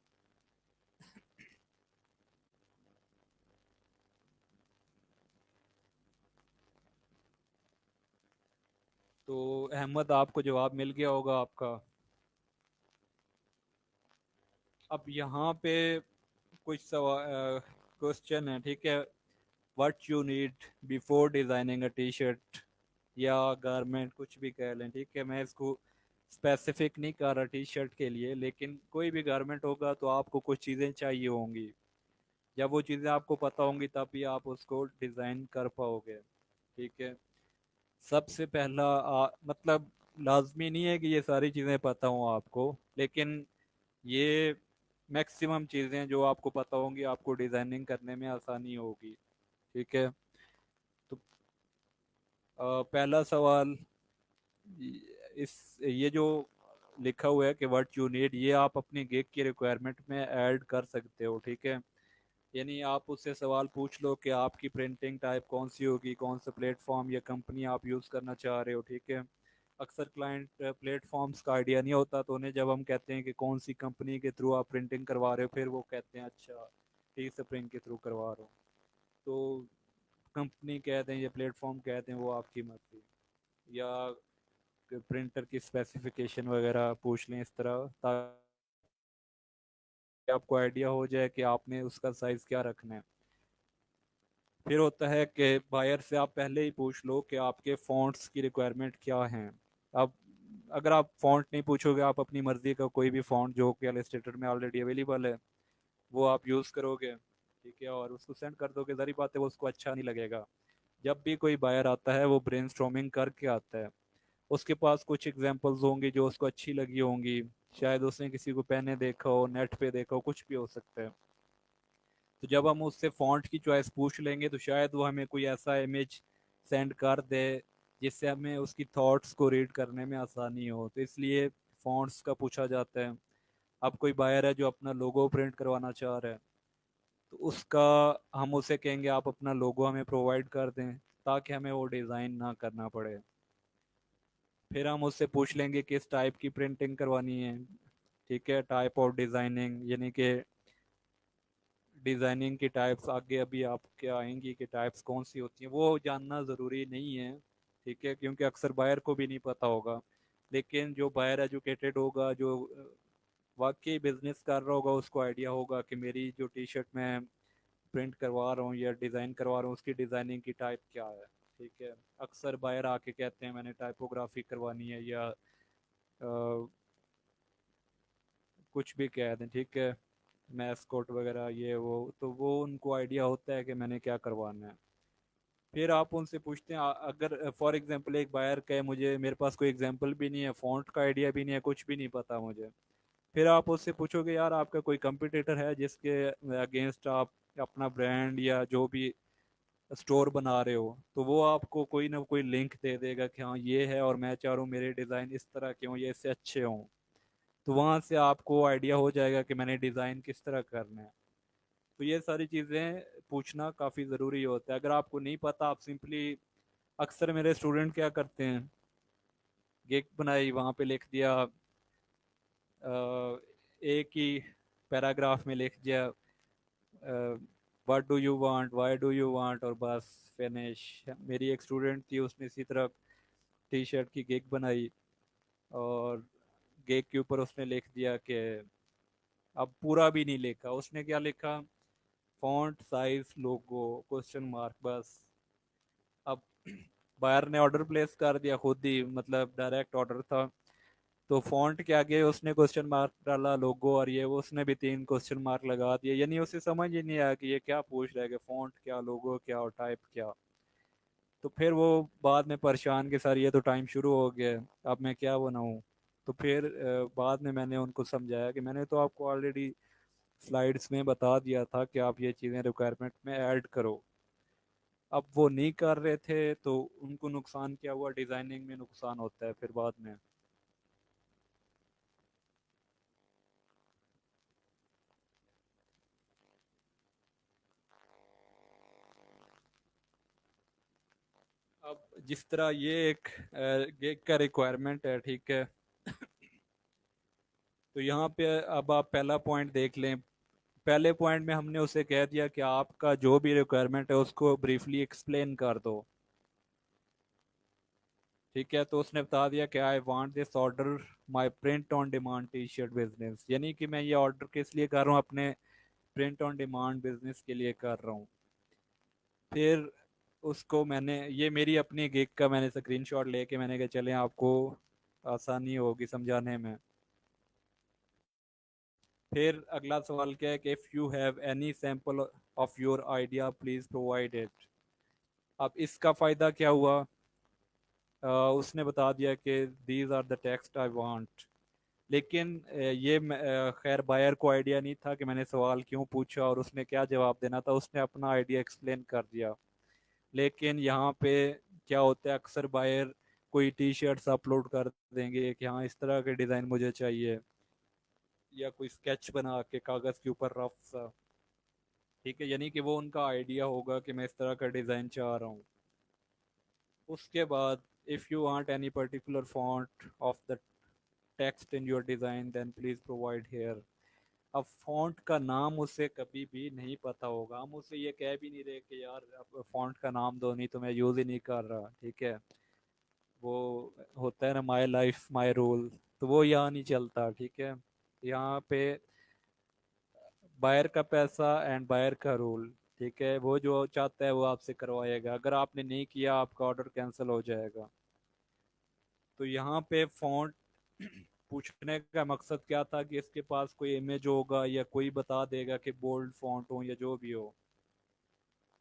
तो अहमद आपको जवाब मिल गया होगा आपका। अब यहाँ पे कुछ सवाल क्वेश्चन है, ठीक है। What you need before designing a T shirt या गारमेंट, कुछ भी कह लें, ठीक है, मैं इसको स्पेसिफिक नहीं कर रहा टी शर्ट के लिए, लेकिन कोई भी गारमेंट होगा तो आपको कुछ चीज़ें चाहिए होंगी। जब वो चीज़ें आपको पता होंगी तभी आप उसको डिज़ाइन कर पाओगे, ठीक है। सबसे पहला मतलब लाजमी नहीं है कि ये सारी चीज़ें पता हों आपको, लेकिन ये मैक्सिमम चीज़ें जो आपको पता होंगी, आपको डिज़ाइनिंग करने में आसानी होगी, ठीक है। तो पहला सवाल, इस ये जो लिखा हुआ है कि व्हाट यू नीड, ये आप अपनी गिग की रिक्वायरमेंट में ऐड कर सकते हो, ठीक है। यानी आप उससे सवाल पूछ लो कि आपकी प्रिंटिंग टाइप कौन सी होगी, कौन सा प्लेटफॉर्म या कंपनी आप यूज़ करना चाह रहे हो, ठीक है। अक्सर क्लाइंट प्लेटफॉर्म्स का आइडिया नहीं होता, तो उन्हें जब हम कहते हैं कि कौन सी कंपनी के थ्रू आप प्रिंटिंग करवा रहे हो, फिर वो कहते हैं अच्छा टी स्प्रिंग के थ्रू करवा रहा हूँ। तो कंपनी कह दें या प्लेटफॉर्म कह दें, वो आपकी मर्जी। या प्रिंटर की स्पेसिफिकेशन वगैरह पूछ लें इस तरह, ताकि आपको आइडिया हो जाए कि आपने उसका साइज क्या रखना है। फिर होता है कि बायर से आप पहले ही पूछ लो कि आपके फ़ॉन्ट्स की रिक्वायरमेंट क्या हैं। अब अगर आप फ़ॉन्ट नहीं पूछोगे, आप अपनी मर्ज़ी का कोई भी फ़ॉन्ट जो कि इलस्ट्रेटर में ऑलरेडी अवेलेबल है वो आप यूज़ करोगे, ठीक है, और उसको सेंड कर दोगे, ज़ाहिर बात है वो उसको अच्छा नहीं लगेगा। जब भी कोई बायर आता है वो ब्रेनस्टॉर्मिंग करके आता है, उसके पास कुछ एग्जांपल्स होंगी जो उसको अच्छी लगी होंगी, शायद उसने किसी को पहने देखा हो, नेट पे देखा हो, कुछ भी हो सकता है। तो जब हम उससे फ़ॉन्ट की चॉइस पूछ लेंगे तो शायद वो हमें कोई ऐसा इमेज सेंड कर दे जिससे हमें उसकी थॉट्स को रीड करने में आसानी हो, तो इसलिए फ़ॉन्ट्स का पूछा जाता है। अब कोई बायर है जो अपना लोगो प्रिंट करवाना चाह रहा है, तो उसका हम उसे कहेंगे आप अपना लोगो हमें प्रोवाइड कर दें ताकि हमें वो डिज़ाइन ना करना पड़े। फिर हम उससे पूछ लेंगे किस टाइप की प्रिंटिंग करवानी है, ठीक है, टाइप ऑफ डिज़ाइनिंग, यानी कि डिज़ाइनिंग की टाइप्स आगे अभी आपके आएंगी कि टाइप्स कौन सी होती हैं, वो जानना ज़रूरी नहीं है, ठीक है, क्योंकि अक्सर बायर को भी नहीं पता होगा। लेकिन जो बायर एजुकेटेड होगा, जो वाकई बिजनेस कर रहा होगा, उसको आइडिया होगा कि मेरी जो टी शर्ट मैं प्रिंट करवा रहा हूँ या डिज़ाइन करवा रहा हूँ उसकी डिज़ाइनिंग की टाइप क्या है। ठीक है। अक्सर बायर आके कहते हैं मैंने टाइपोग्राफी करवानी है, या कुछ भी कह दें, ठीक है, मैस्कोट वगैरह ये वो, तो वो उनको आइडिया होता है कि मैंने क्या करवाना है। फिर आप उनसे पूछते हैं, अगर फॉर एग्जांपल एक बायर कहे मुझे, मेरे पास कोई एग्जांपल भी नहीं है, फ़ॉन्ट का आइडिया भी नहीं है, कुछ भी नहीं पता मुझे, फिर आप उससे पूछोगे यार आपका कोई कंपटीटर है जिसके अगेंस्ट आप अपना ब्रांड या जो भी स्टोर बना रहे हो, तो वो आपको कोई ना कोई लिंक दे देगा कि हाँ ये है और मैं चाह रहा हूँ मेरे डिज़ाइन इस तरह के हों, ये इससे अच्छे हों। तो वहाँ से आपको आइडिया हो जाएगा कि मैंने डिज़ाइन किस तरह करना है। तो ये सारी चीज़ें पूछना काफ़ी ज़रूरी होता है। अगर आपको नहीं पता, आप सिंपली, अक्सर मेरे स्टूडेंट क्या करते हैं, गिग बनाई, वहाँ पे लिख दिया, एक ही पैराग्राफ में लिख दिया what do you want, why do you want, और बस फिनिश। मेरी एक स्टूडेंट थी, उसने इसी तरह टी शर्ट की गिग बनाई, और गिग के ऊपर उसने लिख दिया कि, अब पूरा भी नहीं लिखा उसने, क्या लिखा, फॉन्ट साइज लोगो क्वेश्चन मार्क, बस। अब बायर ने ऑर्डर प्लेस कर दिया खुद ही, मतलब डायरेक्ट ऑर्डर था, तो फॉन्ट के आगे उसने क्वेश्चन मार्क डाला, लोगो और ये वो, उसने भी 3 क्वेश्चन मार्क लगा दिए, यानी उसे समझ ही नहीं आया कि ये क्या पूछ रहा है, कि फॉन्ट क्या, लोगो क्या और टाइप क्या। तो फिर वो बाद में परेशान के सर ये तो टाइम शुरू हो गया है, अब मैं क्या बनाऊं। तो फिर बाद में मैंने उनको समझाया कि मैंने तो आपको ऑलरेडी स्लाइड्स में बता दिया था कि आप ये चीज़ें रिक्वायरमेंट में ऐड करो। अब वो नहीं कर रहे थे तो उनको नुकसान क्या हुआ, डिज़ाइनिंग में नुकसान होता है फिर बाद में। अब जिस तरह ये एक गिग का रिक्वायरमेंट है, ठीक है, तो यहाँ पे अब आप पहला पॉइंट देख लें। पहले पॉइंट में हमने उसे कह दिया कि आपका जो भी रिक्वायरमेंट है उसको ब्रीफली एक्सप्लेन कर दो। ठीक है, तो उसने बता दिया कि I want this order my print on demand T shirt business, यानी कि मैं ये ऑर्डर किस लिए कर रहा हूँ, अपने प्रिंट ऑन डिमांड बिजनेस के लिए कर रहा हूँ। फिर उसको मैंने, ये मेरी अपनी गिग का मैंने स्क्रीनशॉट लेके मैंने कहा चलें आपको आसानी होगी समझाने में। फिर अगला सवाल क्या है कि if you have any sample of your idea please provide it. अब इसका फ़ायदा क्या हुआ, उसने बता दिया कि these are the text I want. लेकिन ये खैर बायर को आइडिया नहीं था कि मैंने सवाल क्यों पूछा और उसने क्या जवाब देना था, उसने अपना आइडिया एक्सप्लेन कर दिया। लेकिन यहाँ पे क्या होता है, अक्सर बायर कोई टी शर्ट्स अपलोड कर देंगे कि हाँ इस तरह के डिज़ाइन मुझे चाहिए, या कोई स्केच बना के कागज़ के ऊपर रफ सा, ठीक है, यानी कि वो उनका आइडिया होगा कि मैं इस तरह का डिज़ाइन चाह रहा हूँ। उसके बाद, if you want any particular font of the text in your design then please provide here. अब फॉन्ट का नाम उसे कभी भी नहीं पता होगा, हम उसे ये कह भी नहीं रहे कि यार अब फॉन्ट का नाम दो, नहीं तो मैं यूज़ ही नहीं कर रहा, ठीक है। वो होता है ना, माई लाइफ माई रूल, तो वो यहाँ नहीं चलता, ठीक है। यहाँ पे बायर का पैसा एंड बायर का रूल, ठीक है, वो जो चाहता है वो आपसे करवाएगा, अगर आपने नहीं किया आपका ऑर्डर कैंसिल हो जाएगा। तो यहाँ पे फॉन्ट पूछने का मकसद क्या था कि इसके पास कोई इमेज होगा या कोई बता देगा कि बोल्ड फॉन्ट हो या जो भी हो।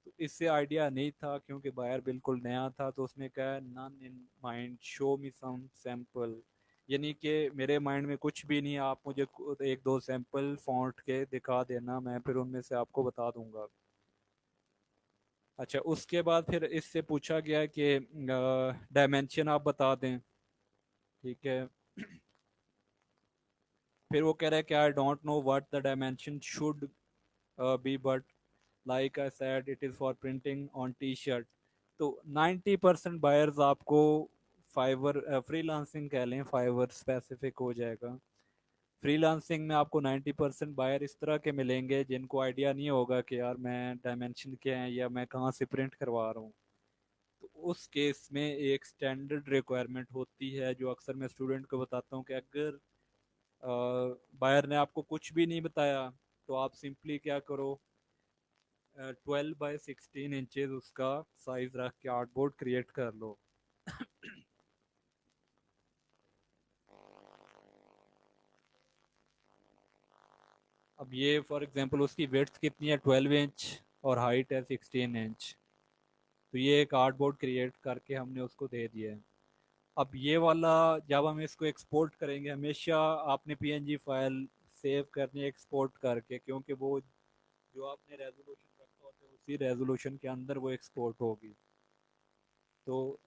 तो इससे आइडिया नहीं था क्योंकि बायर बिल्कुल नया था, तो उसने कहा none in mind show me some sample, यानी कि मेरे माइंड में कुछ भी नहीं है, आप मुझे एक दो सैंपल फॉन्ट के दिखा देना, मैं फिर उनमें से आपको बता दूंगा। अच्छा, उसके बाद फिर इससे पूछा गया कि डायमेंशन आप बता दें, ठीक है। फिर वो कह रहा है कि I don't know what the dimension should be, but like I said it is for printing on T shirt. तो 90% बायर्स आपको फाइवर फ्रीलांसिंग कह लें, फाइवर स्पेसिफिक हो जाएगा। फ्रीलांसिंग में आपको 90% बायर इस तरह के मिलेंगे जिनको आइडिया नहीं होगा कि यार मैं डायमेंशन क्या है या मैं कहाँ से प्रिंट करवा रहा हूँ। तो उस केस में एक स्टैंडर्ड रिक्वायरमेंट होती है जो अक्सर मैं स्टूडेंट को बताता हूँ कि अगर बायर ने आपको कुछ भी नहीं बताया तो आप सिंपली क्या करो, 12 बाय 16 इंचेस उसका साइज रख के आर्टबोर्ड क्रिएट कर लो। अब ये फॉर एग्जांपल उसकी विड्थ कितनी है, 12 इंच, और हाइट है 16 इंच। तो ये एक आर्टबोर्ड क्रिएट करके हमने उसको दे दिया है। अब ये वाला जब हम इसको एक्सपोर्ट करेंगे, हमेशा आपने पीएनजी फाइल सेव करनी है एक्सपोर्ट करके, क्योंकि वो जो आपने रेजोल्यूशन रखा होता है उसी रेजोल्यूशन के अंदर वो एक्सपोर्ट होगी। तो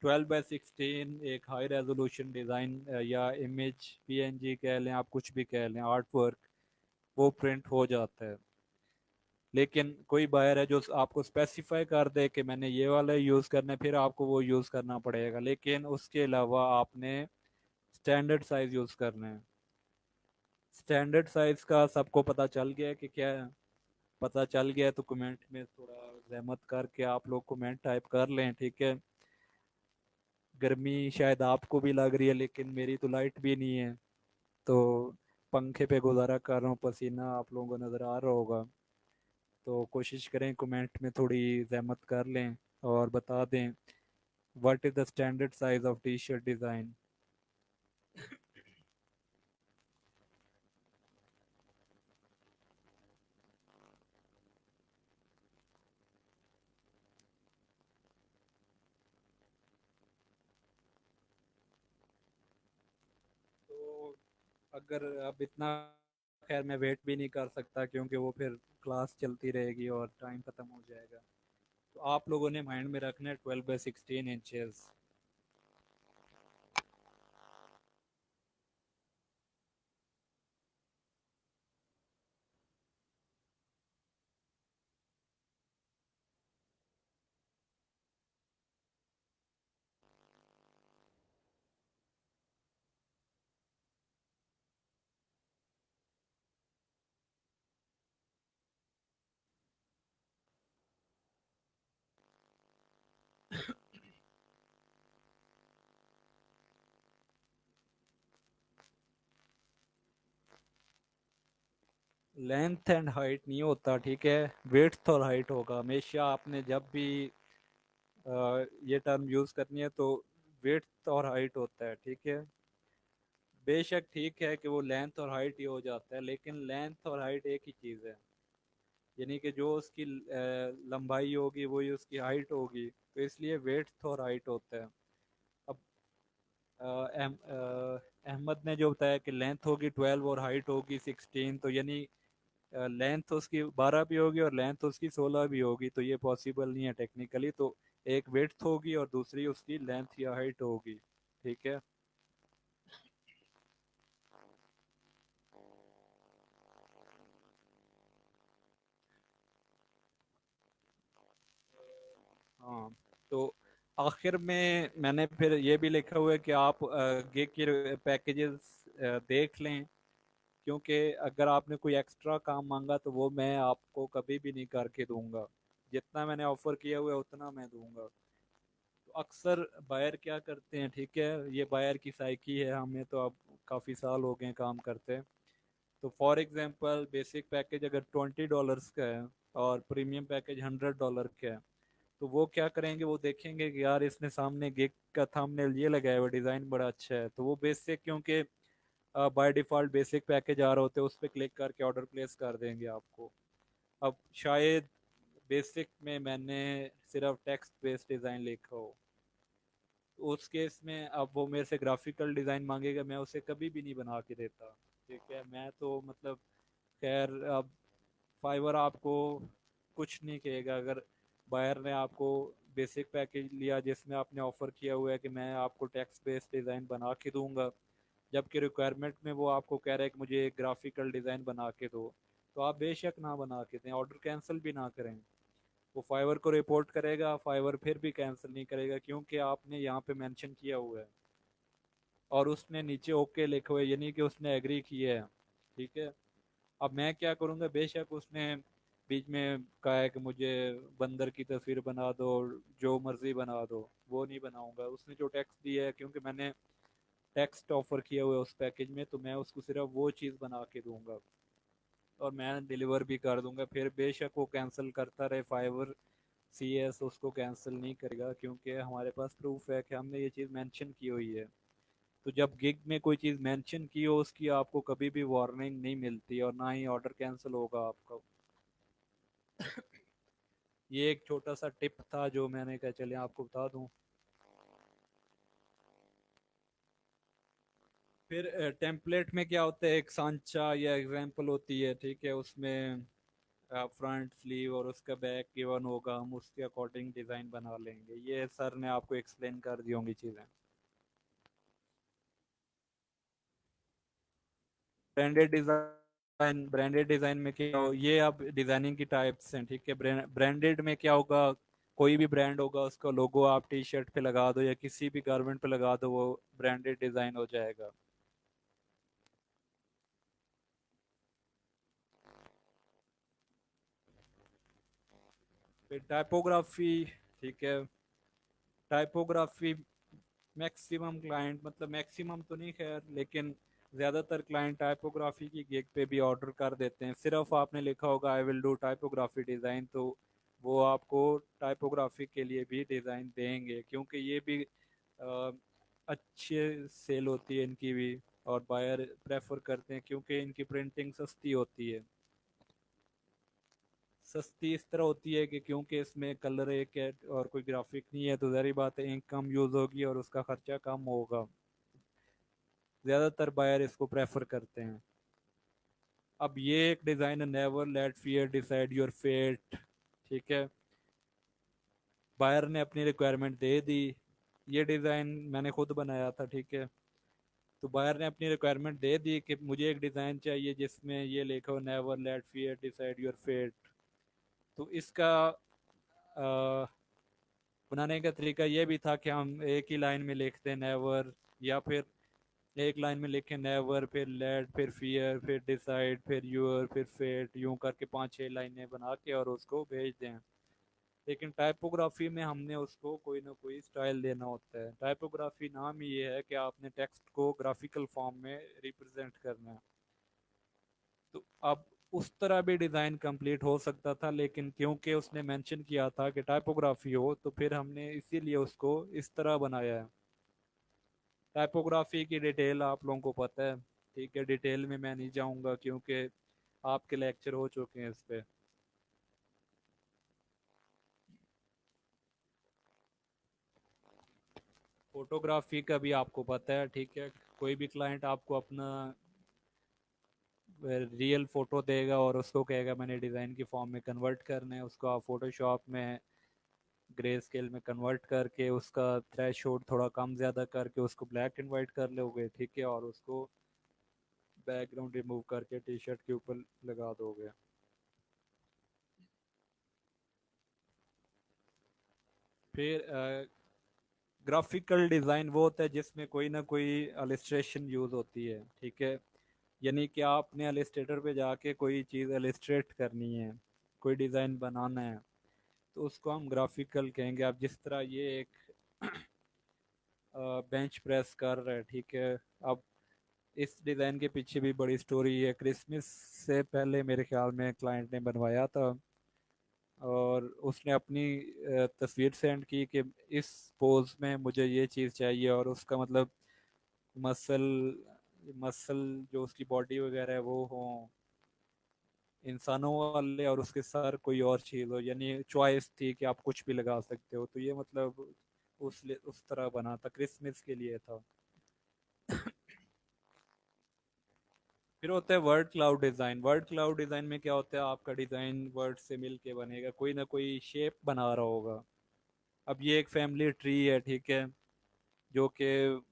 12 बाय 16 एक हाई रेजोल्यूशन डिज़ाइन या इमेज पीएनजी कह लें, आप कुछ भी कह लें, आर्ट वर्क, वो प्रिंट हो जाता है। लेकिन कोई बायर है जो आपको स्पेसिफाई कर दे कि मैंने ये वाला यूज़ करना है, फिर आपको वो यूज़ करना पड़ेगा, लेकिन उसके अलावा आपने स्टैंडर्ड साइज यूज़ करना है। स्टैंडर्ड साइज का सबको पता चल गया है कि क्या है? पता चल गया है तो कमेंट में थोड़ा जहमत करके आप लोग कमेंट टाइप कर लें, ठीक है। गर्मी शायद आपको भी लग रही है, लेकिन मेरी तो लाइट भी नहीं है, तो पंखे पे गुजारा कर रहा हूँ, पसीना आप लोगों को नज़र आ रहा होगा। तो कोशिश करें कमेंट में थोड़ी जहमत कर लें और बता दें what is the standard size of T shirt design. तो अगर अब इतना, खैर मैं वेट भी नहीं कर सकता क्योंकि वो फिर क्लास चलती रहेगी और टाइम ख़त्म हो जाएगा। तो आप लोगों ने माइंड में रखना है 12 by 16 inches. Length and height नहीं होता, ठीक है, वेट्थ और हाइट होगा हमेशा। आपने जब भी ये टर्म यूज़ करनी है तो वेट्थ और हाइट होता है, ठीक है। बेशक ठीक है कि वो लेंथ और हाइट ही हो जाता है, लेकिन लेंथ और हाइट एक ही चीज़ है। यानी कि जो उसकी लंबाई होगी वही उसकी हाइट होगी, तो इसलिए वेट्थ और हाइट होता है। अब अहमद ने जो बताया कि लेंथ होगी 12 और हाइट होगी 16, तो यानी लेंथ उसकी 12 भी होगी और लेंथ उसकी 16 भी होगी, तो ये पॉसिबल नहीं है टेक्निकली। तो एक विड्थ होगी और दूसरी उसकी लेंथ या हाइट होगी, ठीक है। हाँ, तो आखिर में मैंने फिर ये भी लिखा हुआ है कि आप गिग के पैकेजेस देख लें, क्योंकि अगर आपने कोई एक्स्ट्रा काम मांगा तो वो मैं आपको कभी भी नहीं करके दूंगा। जितना मैंने ऑफर किया हुआ है उतना मैं दूंगा। तो अक्सर बायर क्या करते हैं, ठीक है, ये बायर की साइकी है, हमें तो अब काफ़ी साल हो गए हैं काम करते हैं। तो फॉर एग्जांपल बेसिक पैकेज अगर $20 का है और प्रीमियम पैकेज $100 का है, तो वो क्या करेंगे, वो देखेंगे कि यार इसने सामने गिग का थंबनेल ये लगाया हुआ, डिज़ाइन बड़ा अच्छा है, तो वो बेसिक, क्योंकि बाय डिफ़ॉल्ट बेसिक पैकेज आ रहे होते हैं, उस पर क्लिक करके ऑर्डर प्लेस कर देंगे आपको। अब शायद बेसिक में मैंने सिर्फ टेक्स्ट बेस्ड डिज़ाइन लिखा हो, तो उस केस में अब वो मेरे से ग्राफिकल डिज़ाइन मांगेगा, मैं उसे कभी भी नहीं बना के देता, ठीक है। मैं तो मतलब, खैर अब फाइवर आपको कुछ नहीं कहेगा अगर बायर ने आपको बेसिक पैकेज लिया जिसमें आपने ऑफर किया हुआ है कि मैं आपको टेक्स्ट बेस्ड डिज़ाइन बना के दूंगा, जबकि रिक्वायरमेंट में वो आपको कह रहा है कि मुझे एक ग्राफिकल डिज़ाइन बना के दो, तो आप बेशक ना बना के दें, ऑर्डर कैंसिल भी ना करें। वो फाइवर को रिपोर्ट करेगा, फाइवर फिर भी कैंसिल नहीं करेगा क्योंकि आपने यहाँ पे मेंशन किया हुआ है और उसने नीचे ओके लिखा हुआ है, यानी कि उसने एग्री किया है, ठीक है। अब मैं क्या करूँगा, बेशक उसने बीच में कहा है कि मुझे बंदर की तस्वीर बना दो, जो मर्जी बना दो, वो नहीं बनाऊंगा। उसने जो टेक्स्ट दिया है, क्योंकि मैंने टेक्स्ट ऑफर किया हुआ है उस पैकेज में, तो मैं उसको सिर्फ वो चीज़ बना के दूंगा और मैं डिलीवर भी कर दूंगा। फिर बेशक वो कैंसिल करता रहे, फाइवर CS उसको कैंसिल नहीं करेगा, क्योंकि हमारे पास प्रूफ है कि हमने ये चीज़ मेंशन की हुई है। तो जब गिग में कोई चीज़ मेंशन की हो, उसकी आपको कभी भी वार्निंग नहीं मिलती और ना ही ऑर्डर कैंसिल होगा आपका। ये एक छोटा सा टिप था जो मैंने कहा चले आपको बता दूं। फिर टेम्पलेट में क्या होता है, एक सांचा या एग्जांपल होती है, ठीक है, उसमें फ्रंट स्लीव और उसका बैक गिवन होगा, हम उसके अकॉर्डिंग डिज़ाइन बना लेंगे। ये सर ने आपको एक्सप्लेन कर दी होंगी चीज़ें। ब्रांडेड डिज़ाइन में क्या हो, ये अब डिज़ाइनिंग की टाइप्स हैं, ठीक है। ब्रांडेड में क्या होगा, कोई भी ब्रांड होगा उसका लोगो आप टी शर्ट पे लगा दो या किसी भी गारमेंट पे लगा दो, वो ब्रांडेड डिज़ाइन हो जाएगा। फिर टाइपोग्राफी, ठीक है। टाइपोग्राफी मैक्सिमम क्लाइंट, मतलब मैक्सिमम तो नहीं खैर, लेकिन ज़्यादातर क्लाइंट टाइपोग्राफी की गिग पे भी ऑर्डर कर देते हैं। सिर्फ आपने लिखा होगा I will do typography design, तो वो आपको टाइपोग्राफी के लिए भी डिज़ाइन देंगे, क्योंकि ये भी अच्छे सेल होती है इनकी भी, और बायर प्रेफर करते हैं क्योंकि इनकी प्रिंटिंग सस्ती होती है। सस्ती इस तरह होती है कि क्योंकि इसमें कलर एक है और कोई ग्राफिक नहीं है, तो जारी बात है इंक कम यूज़ होगी और उसका खर्चा कम होगा। ज़्यादातर बायर इसको प्रेफर करते हैं। अब ये एक डिज़ाइन है, never let fear decide your fate, ठीक है। बायर ने अपनी रिक्वायरमेंट दे दी, ये डिज़ाइन मैंने खुद बनाया था, ठीक है। तो बायर ने अपनी रिक्वायरमेंट दे दी कि मुझे एक डिज़ाइन चाहिए जिसमें ये लिखा हो never let fear decide your fate. तो इसका अ, बनाने का तरीका ये भी था कि हम एक ही लाइन में लिखते हैं नेवर, या फिर एक लाइन में लिखें नेवर, फिर लेट, फिर फियर, फिर डिसाइड, फिर यूर, फिर फेट, यूं करके 5-6 लाइनें बना के और उसको भेज दें। लेकिन टाइपोग्राफी में हमने उसको कोई ना कोई स्टाइल देना होता है। टाइपोग्राफी नाम ही ये है कि आपने टेक्स्ट को ग्राफिकल फॉर्म में रिप्रेजेंट करना है। तो अब उस तरह भी डिज़ाइन कंप्लीट हो सकता था, लेकिन क्योंकि उसने मेंशन किया था कि टाइपोग्राफी हो, तो फिर हमने इसीलिए उसको इस तरह बनाया है। टाइपोग्राफी की डिटेल आप लोगों को पता है, ठीक है, डिटेल में मैं नहीं जाऊंगा क्योंकि आपके लेक्चर हो चुके हैं इस पे। फोटोग्राफी का भी आपको पता है, ठीक है। कोई भी क्लाइंट आपको अपना रियल फोटो देगा और उसको कहेगा मैंने डिज़ाइन की फॉर्म में कन्वर्ट करना है, उसको आप फोटोशॉप में ग्रे स्केल में कन्वर्ट करके उसका थ्रेशोल्ड थोड़ा कम ज़्यादा करके उसको ब्लैक एंड वाइट कर लोगे, ठीक है, और उसको बैकग्राउंड रिमूव करके टी शर्ट के ऊपर लगा दोगे। फिर ग्राफिकल डिज़ाइन वो होता है जिसमें कोई ना कोई अलिस्ट्रेशन यूज़ होती है, ठीक है। यानी कि आपने अलिस्ट्रेटर पे जाके कोई चीज़ अलिस्ट्रेट करनी है, कोई डिज़ाइन बनाना है, तो उसको हम ग्राफिकल कहेंगे। आप जिस तरह ये एक बेंच प्रेस कर रहे हैं, ठीक है। अब इस डिज़ाइन के पीछे भी बड़ी स्टोरी है। क्रिसमस से पहले मेरे ख्याल में क्लाइंट ने बनवाया था और उसने अपनी तस्वीर सेंड की कि इस पोज में मुझे ये चीज़ चाहिए, और उसका मतलब मसल मसल जो उसकी बॉडी वगैरह है वो हो इंसानों वाले, और उसके सर कोई और चीज़ हो, यानी चॉइस थी कि आप कुछ भी लगा सकते हो। तो ये मतलब उस तरह बना था, क्रिसमस के लिए था। फिर होता है word cloud design. Word cloud design में क्या होता है, आपका डिज़ाइन वर्ड से मिल के बनेगा, कोई ना कोई शेप बना रहा होगा। अब ये एक फैमिली ट्री है, ठीक है, जो कि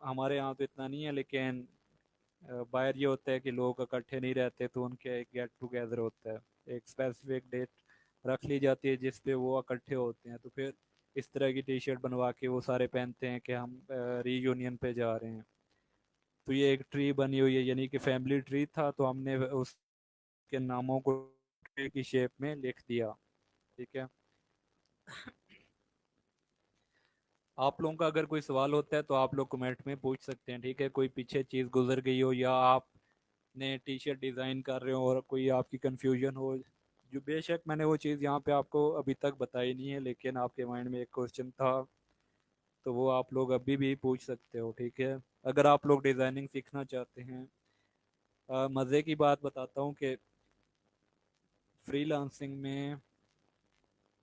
हमारे यहाँ तो इतना नहीं है, लेकिन बाहर ये होता है कि लोग इकट्ठे नहीं रहते, तो उनके एक गेट टुगेदर होता है, एक स्पेसिफिक डेट रख ली जाती है जिस पे वो इकट्ठे होते हैं। तो फिर इस तरह की टी शर्ट बनवा के वो सारे पहनते हैं कि हम रीयूनियन पे जा रहे हैं। तो ये एक ट्री बनी हुई है, यानी कि फैमिली ट्री था, तो हमने उसके नामों को की शेप में लिख दिया। ठीक है। आप लोगों का अगर कोई सवाल होता है तो आप लोग कमेंट में पूछ सकते हैं, ठीक है। कोई पीछे चीज़ गुजर गई हो या आपने टी शर्ट डिज़ाइन कर रहे हो और कोई आपकी कंफ्यूजन हो, जो बेशक मैंने वो चीज़ यहाँ पे आपको अभी तक बताई नहीं है, लेकिन आपके माइंड में एक क्वेश्चन था, तो वो आप लोग अभी भी पूछ सकते हो, ठीक है। अगर आप लोग डिज़ाइनिंग सीखना चाहते हैं, मज़े की बात बताता हूँ कि फ्रीलांसिंग में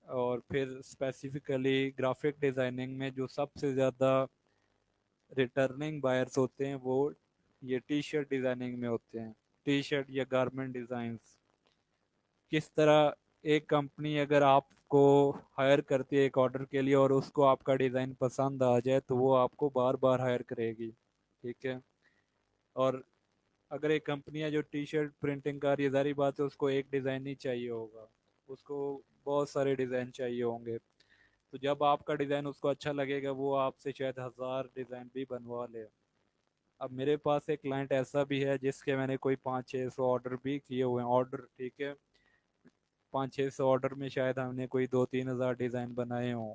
और फिर स्पेसिफिकली ग्राफिक डिज़ाइनिंग में जो सबसे ज़्यादा रिटर्निंग बायर्स होते हैं वो ये टी शर्ट डिज़ाइनिंग में होते हैं। टी शर्ट या गारमेंट डिज़ाइंस किस तरह, एक कंपनी अगर आपको हायर करती है एक ऑर्डर के लिए और उसको आपका डिज़ाइन पसंद आ जाए तो वो आपको बार बार हायर करेगी, ठीक है। और अगर एक कंपनी है जो टी शर्ट प्रिंटिंग कर रही है, जारी बात है उसको एक डिज़ाइन नहीं चाहिए होगा, उसको बहुत सारे डिज़ाइन चाहिए होंगे। तो जब आपका डिज़ाइन उसको अच्छा लगेगा वो आपसे शायद 1000 डिज़ाइन भी बनवा ले। अब मेरे पास एक क्लाइंट ऐसा भी है जिसके मैंने कोई 500-600 ऑर्डर भी किए हुए हैं, ऑर्डर, ठीक है। 500-600 ऑर्डर में शायद हमने कोई 2-3 हज़ार डिज़ाइन बनाए हों।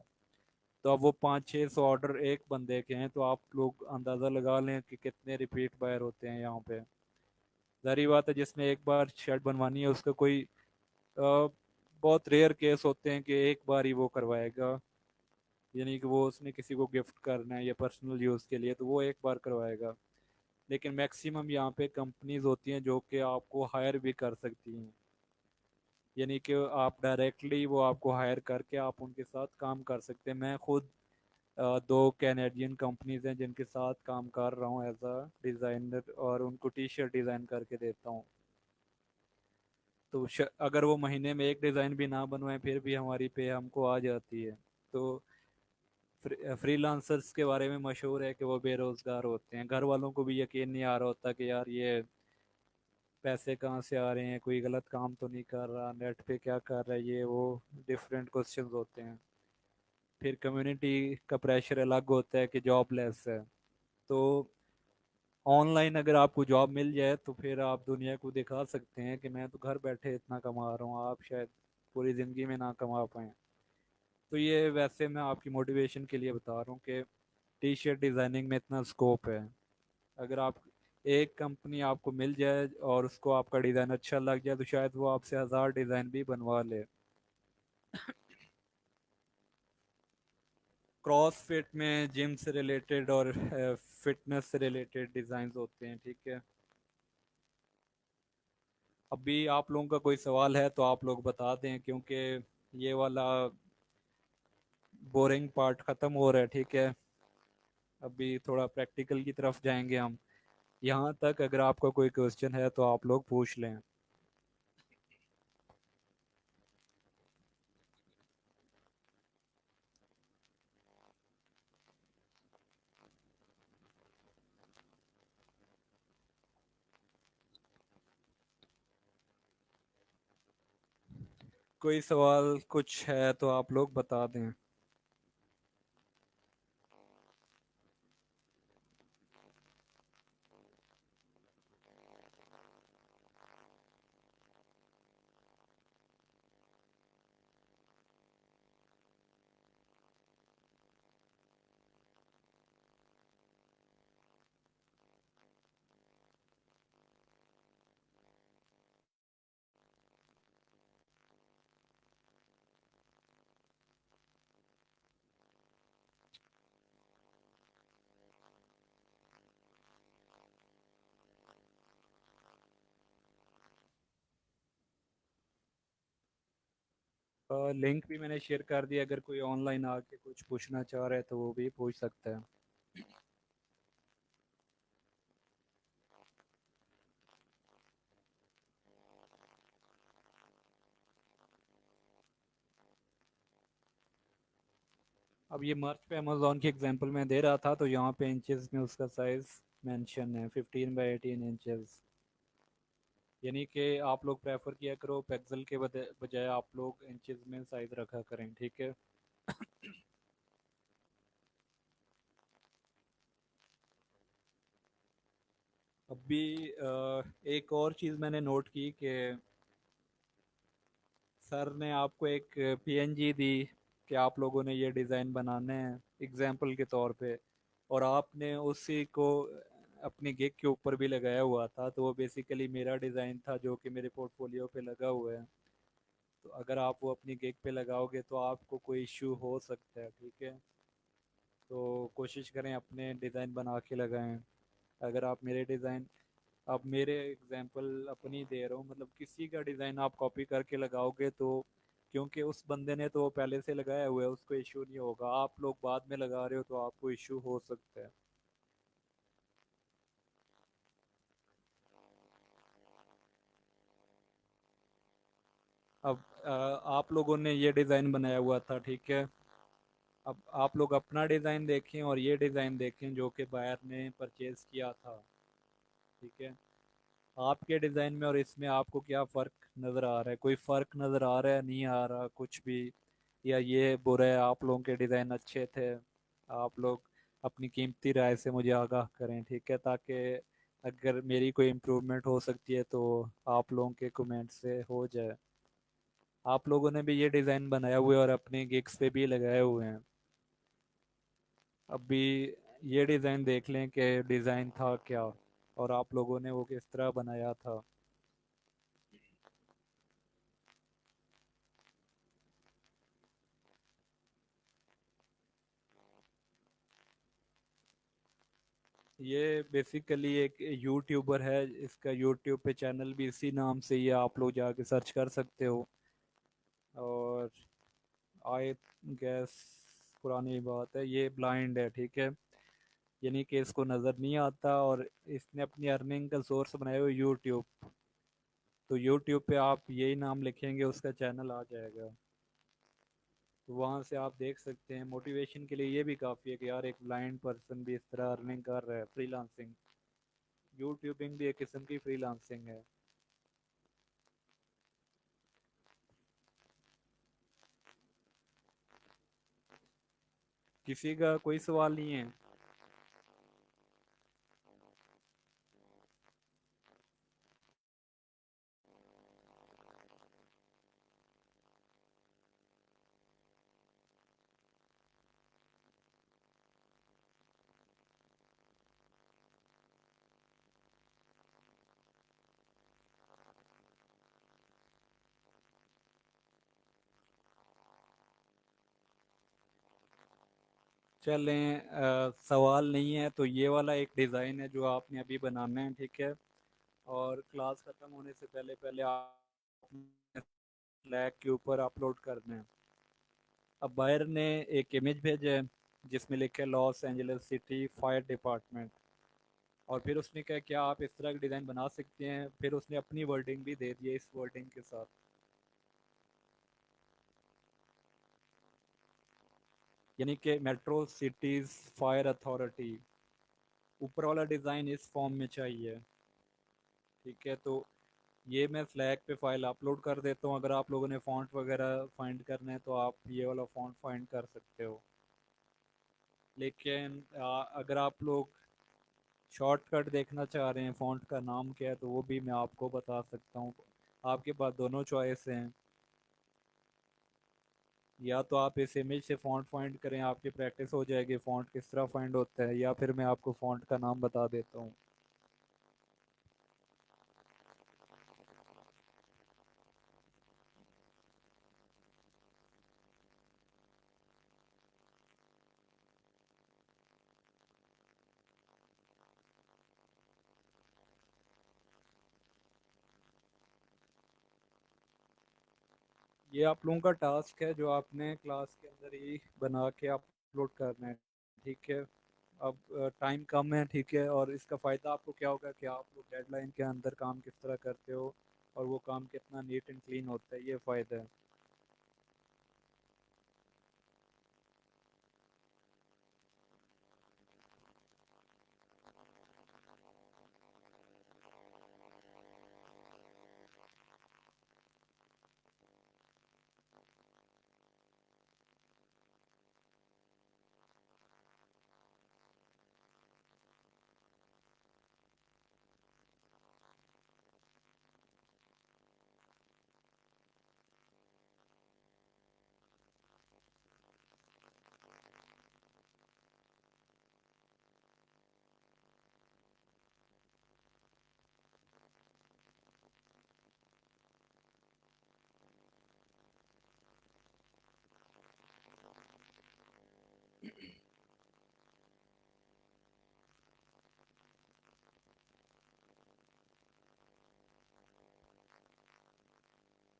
तो अब वो 500-600 ऑर्डर एक बंदे के हैं, तो आप लोग अंदाज़ा लगा लें कि कितने रिपीट बायर होते हैं यहाँ पे। जारी बात है जिसने एक बार शर्ट बनवानी है उसका कोई बहुत रेयर केस होते हैं कि एक बार ही वो करवाएगा, यानी कि वो उसने किसी को गिफ्ट करना है या पर्सनल यूज़ के लिए तो वो एक बार करवाएगा। लेकिन मैक्सिमम यहाँ पे कंपनीज होती हैं जो कि आपको हायर भी कर सकती हैं, यानी कि आप डायरेक्टली वो आपको हायर करके आप उनके साथ काम कर सकते हैं। मैं खुद दो कैनेडियन कंपनीज हैं जिनके साथ काम कर रहा हूँ एज अ डिज़ाइनर, और उनको टी शर्ट डिज़ाइन करके देता हूँ। तो अगर वो महीने में एक डिज़ाइन भी ना बनवाएं फिर भी हमारी पे हमको आ जाती है। तो फ्रीलांसर्स के बारे में मशहूर है कि वो बेरोजगार होते हैं, घर वालों को भी यकीन नहीं आ रहा होता कि यार ये पैसे कहाँ से आ रहे हैं, कोई गलत काम तो नहीं कर रहा, नेट पे क्या कर रहा है, ये वो डिफरेंट क्वेश्चंस होते हैं। फिर कम्युनिटी का प्रेशर अलग होता है कि जॉबलेस है। तो ऑनलाइन अगर आपको जॉब मिल जाए तो फिर आप दुनिया को दिखा सकते हैं कि मैं तो घर बैठे इतना कमा रहा हूँ, आप शायद पूरी ज़िंदगी में ना कमा पाएँ। तो ये वैसे मैं आपकी मोटिवेशन के लिए बता रहा हूँ कि टी शर्ट डिज़ाइनिंग में इतना स्कोप है। अगर आप एक कंपनी आपको मिल जाए और उसको आपका डिज़ाइन अच्छा लग जाए तो शायद वो आपसे 1000 डिज़ाइन भी बनवा ले। क्रॉस फिट में जिम से रिलेटेड और फिटनेस से रिलेटेड डिज़ाइन होते हैं, ठीक है। अभी आप लोगों का कोई सवाल है तो आप लोग बता दें, क्योंकि ये वाला बोरिंग पार्ट ख़त्म हो रहा है, ठीक है। अभी थोड़ा प्रैक्टिकल की तरफ जाएंगे हम। यहाँ तक अगर आपका कोई क्वेश्चन है तो आप लोग पूछ लें। कोई सवाल कुछ है तो आप लोग बता दें। लिंक भी मैंने शेयर कर दिया, अगर कोई ऑनलाइन आके कुछ पूछना चाह रहा है तो वो भी पूछ सकता है। अब ये मार्च पे अमेजोन की एग्जांपल मैं दे रहा था तो यहाँ पे इंचेस में उसका साइज मेंशन है 15 बाई 18 इंचेस। यानी कि आप लोग प्रेफर किया करो पिक्सल के बजाय आप लोग इंचेस में साइज रखा करें, ठीक है। अभी एक और चीज़ मैंने नोट की कि सर ने आपको एक पीएनजी दी कि आप लोगों ने ये डिज़ाइन बनाने हैं एग्जाम्पल के तौर पे, और आपने उसी को अपनी गिग के ऊपर भी लगाया हुआ था, तो वो बेसिकली मेरा डिज़ाइन था जो कि मेरे पोर्टफोलियो पे लगा हुआ है। तो अगर आप वो अपनी गिग पे लगाओगे तो आपको कोई इश्यू हो सकता है, ठीक है। तो कोशिश करें अपने डिज़ाइन बना के लगाएं। अगर आप मेरे डिज़ाइन, आप मेरे एग्जांपल अपनी दे रहा हूँ, मतलब किसी का डिज़ाइन आप कॉपी करके लगाओगे तो, क्योंकि उस बंदे ने तो वो पहले से लगाया हुआ है, उसको इशू नहीं होगा। आप लोग बाद में लगा रहे हो तो आपको इशू हो सकता है। अब आप लोगों ने ये डिज़ाइन बनाया हुआ था, ठीक है। अब आप लोग अपना डिज़ाइन देखें और ये डिज़ाइन देखें जो कि बायर ने परचेज किया था, ठीक है। आपके डिज़ाइन में और इसमें आपको क्या फ़र्क नज़र आ रहा है? कोई फ़र्क नज़र आ रहा है, नहीं आ रहा कुछ भी? या ये बुरा है, आप लोगों के डिज़ाइन अच्छे थे? आप लोग अपनी कीमती राय से मुझे आगाह करें, ठीक है, ताकि अगर मेरी कोई इम्प्रूवमेंट हो सकती है तो आप लोगों के कमेंट से हो जाए। आप लोगों ने भी ये डिज़ाइन बनाया हुआ है और अपने गिग्स पे भी लगाए हुए हैं। अभी ये डिज़ाइन देख लें कि डिज़ाइन था क्या और आप लोगों ने वो किस तरह बनाया था। ये बेसिकली एक यूट्यूबर है, इसका यूट्यूब पे चैनल भी इसी नाम से ही है, आप लोग जाके सर्च कर सकते हो। और आई गैस पुरानी बात है, ये ब्लाइंड है, ठीक है, यानी कि इसको नज़र नहीं आता, और इसने अपनी अर्निंग का सोर्स बनाया हुआ यूट्यूब। तो यूट्यूब पे आप यही नाम लिखेंगे उसका चैनल आ जाएगा, तो वहाँ से आप देख सकते हैं। मोटिवेशन के लिए ये भी काफ़ी है कि यार एक ब्लाइंड पर्सन भी इस तरह अर्निंग कर रहा है, फ्रीलांसिंग। यूट्यूबिंग भी एक किस्म की फ्रीलांसिंग है। किसी का कोई सवाल नहीं है? चलें, सवाल नहीं है तो ये वाला एक डिज़ाइन है जो आपने अभी बनाना है, ठीक है। और क्लास ख़त्म होने से पहले पहले आप स्लैक के ऊपर अपलोड करना है। अब बायर ने एक इमेज भेजा है जिसमें लिखा है Los Angeles city fire department, और फिर उसने कहा क्या आप इस तरह का डिज़ाइन बना सकते हैं, फिर उसने अपनी वर्डिंग भी दे दी है इस वर्डिंग के साथ, यानी कि मेट्रो सिटीज़ फायर अथॉरिटी। ऊपर वाला डिज़ाइन इस फॉर्म में चाहिए, ठीक है। तो ये मैं स्लैक पे फाइल अपलोड कर देता हूँ। अगर आप लोगों ने फ़ॉन्ट वगैरह फाइंड करना है तो आप ये वाला फ़ॉन्ट फाइंड कर सकते हो। लेकिन अगर आप लोग शॉर्टकट देखना चाह रहे हैं फ़ॉन्ट का नाम क्या है तो वो भी मैं आपको बता सकता हूँ। आपके पास दोनों चॉइस हैं, या तो आप इस इमेज से फ़ॉन्ट फाइंड करें, आपकी प्रैक्टिस हो जाएगी फ़ॉन्ट किस तरह फाइंड होता है, या फिर मैं आपको फ़ॉन्ट का नाम बता देता हूँ। ये आप लोगों का टास्क है जो आपने क्लास के अंदर ही बना के अपलोड करना है, ठीक है। अब टाइम कम है, ठीक है, और इसका फ़ायदा आपको क्या होगा कि आप लोग डेडलाइन के अंदर काम किस तरह करते हो और वो काम कितना नीट एंड क्लीन होता है, ये फ़ायदा है।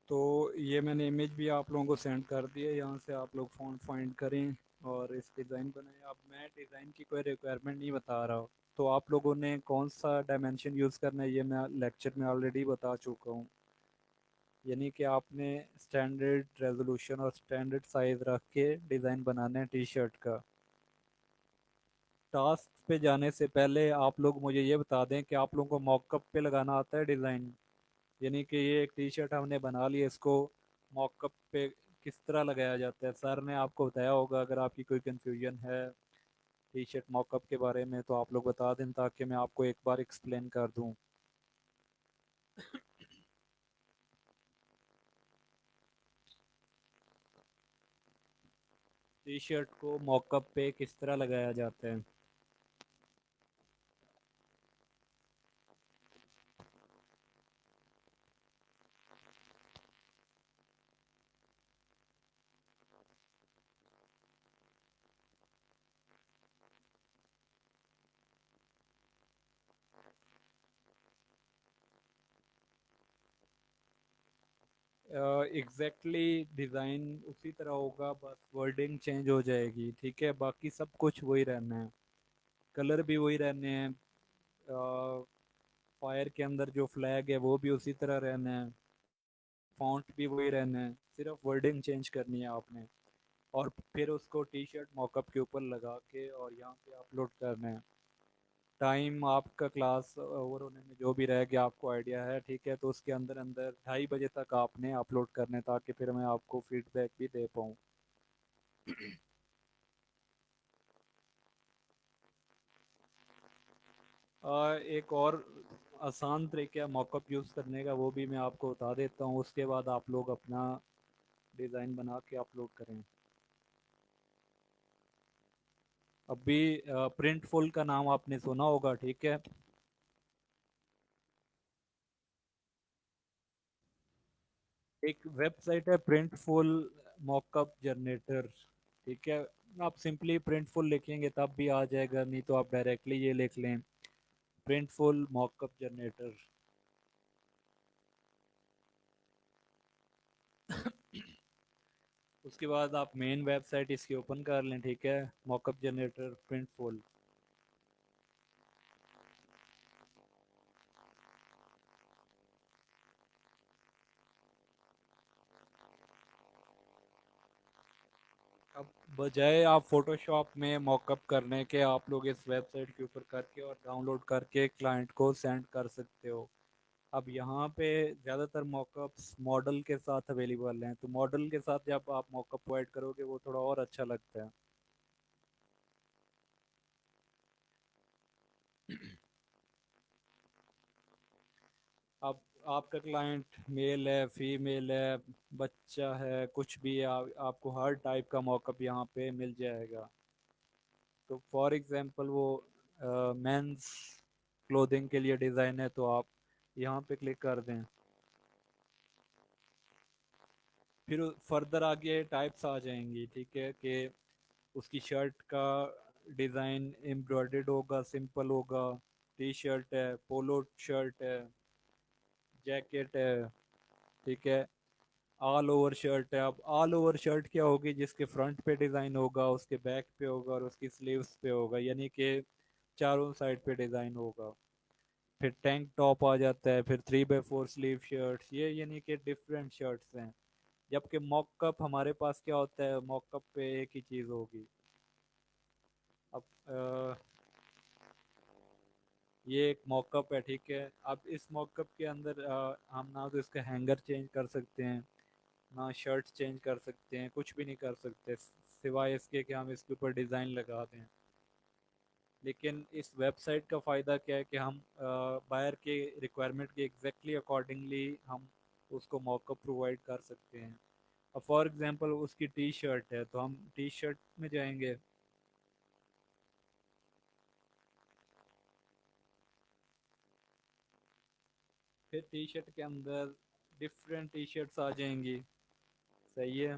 तो ये मैंने इमेज भी आप लोगों को सेंड कर दी है, यहाँ से आप लोग फ़ॉन्ट फाइंड करें और इस डिज़ाइन बनाएं। अब मैं डिज़ाइन की कोई रिक्वायरमेंट नहीं बता रहा हूँ, तो आप लोगों ने कौन सा डायमेंशन यूज़ करना है ये मैं लेक्चर में ऑलरेडी बता चुका हूँ। यानी कि आपने स्टैंडर्ड रेजोल्यूशन और स्टैंडर्ड साइज रख के डिज़ाइन बनाना है टी शर्ट का। टास्क पे जाने से पहले आप लोग मुझे ये बता दें कि आप लोगों को मॉकअप पे लगाना आता है डिज़ाइन। यानी कि ये एक टी शर्ट हमने बना ली है, इसको मॉकअप पे किस तरह लगाया जाता है सर ने आपको बताया होगा। अगर आपकी कोई कंफ्यूजन है टी शर्ट मॉकअप के बारे में तो आप लोग बता दें ताकि मैं आपको एक बार एक्सप्लेन कर दूं। टी शर्ट को मॉकअप पे किस तरह लगाया जाता है। एग्जैक्टली डिज़ाइन उसी तरह होगा, बस वर्डिंग चेंज हो जाएगी, ठीक है। बाकी सब कुछ वही रहना है, कलर भी वही रहने हैं। फायर के अंदर जो फ्लैग है वो भी उसी तरह रहना है, फॉन्ट भी वही रहना है, सिर्फ वर्डिंग चेंज करनी है आपने। और फिर उसको टी शर्ट मॉकअप के ऊपर लगा के और यहाँ पे अपलोड करना है। टाइम आपका क्लास ओवर होने में जो भी रह गया आपको आइडिया है, ठीक है। तो उसके अंदर अंदर 2:30 बजे तक आपने अपलोड करने ताकि फिर मैं आपको फीडबैक भी दे पाऊँ। एक और आसान तरीका है मॉकअप यूज़ करने का, वो भी मैं आपको बता देता हूँ, उसके बाद आप लोग अपना डिज़ाइन बना के अपलोड करें। अभी प्रिंटफुल का नाम आपने सुना होगा, ठीक है। एक वेबसाइट है प्रिंटफुल मॉकअप जनरेटर, ठीक है। आप सिंपली प्रिंटफुल लिखेंगे तब भी आ जाएगा, नहीं तो आप डायरेक्टली ये लिख लें प्रिंटफुल मॉकअप जनरेटर। उसके बाद आप मेन वेबसाइट इसकी ओपन कर लें, ठीक है, मॉकअप जनरेटर प्रिंटफुल। अब बजाय आप फोटोशॉप में मॉकअप करने के आप लोग इस वेबसाइट के ऊपर करके और डाउनलोड करके क्लाइंट को सेंड कर सकते हो। अब यहाँ पे ज़्यादातर मॉकअप्स मॉडल के साथ अवेलेबल हैं, तो मॉडल के साथ जब आप मॉकअप प्रोवाइड करोगे वो थोड़ा और अच्छा लगता है। अब आपका क्लाइंट मेल है फीमेल है बच्चा है कुछ भी है, आपको हर टाइप का मॉकअप यहाँ पे मिल जाएगा। तो फॉर एग्जांपल वो मेंस क्लोथिंग के लिए डिज़ाइन है, तो आप यहाँ पे क्लिक कर दें। फिर फर्दर आगे टाइप्स आ जाएंगी, ठीक है, कि उसकी शर्ट का डिज़ाइन एम्ब्रॉयडर्ड होगा, सिंपल होगा, टी शर्ट है, पोलो शर्ट है, जैकेट है, ठीक है, ऑल ओवर शर्ट है। अब ऑल ओवर शर्ट क्या होगी, जिसके फ्रंट पे डिज़ाइन होगा, उसके बैक पे होगा और उसकी स्लीव्स पे होगा, यानी कि चारों साइड पे डिज़ाइन होगा। फिर टैंक टॉप आ जाता है, फिर 3/4 स्लीव शर्ट्स, ये यानी कि डिफरेंट शर्ट्स हैं। जबकि मॉकअप हमारे पास क्या होता है, मॉकअप पे एक ही चीज़ होगी। अब ये एक मॉकअप है, ठीक है। अब इस मॉकअप के अंदर हम ना तो इसका हैंगर चेंज कर सकते हैं, ना शर्ट चेंज कर सकते हैं, कुछ भी नहीं कर सकते सिवाय इसके कि हम इसके ऊपर डिज़ाइन लगा दें। लेकिन इस वेबसाइट का फ़ायदा क्या है कि हम बायर के रिक्वायरमेंट के एग्जैक्टली अकॉर्डिंगली हम उसको मॉकअप प्रोवाइड कर सकते हैं। अब फॉर एग्जांपल उसकी टी शर्ट है तो हम टी शर्ट में जाएंगे। फिर टी शर्ट के अंदर डिफरेंट टी शर्ट्स आ जाएंगी, सही है।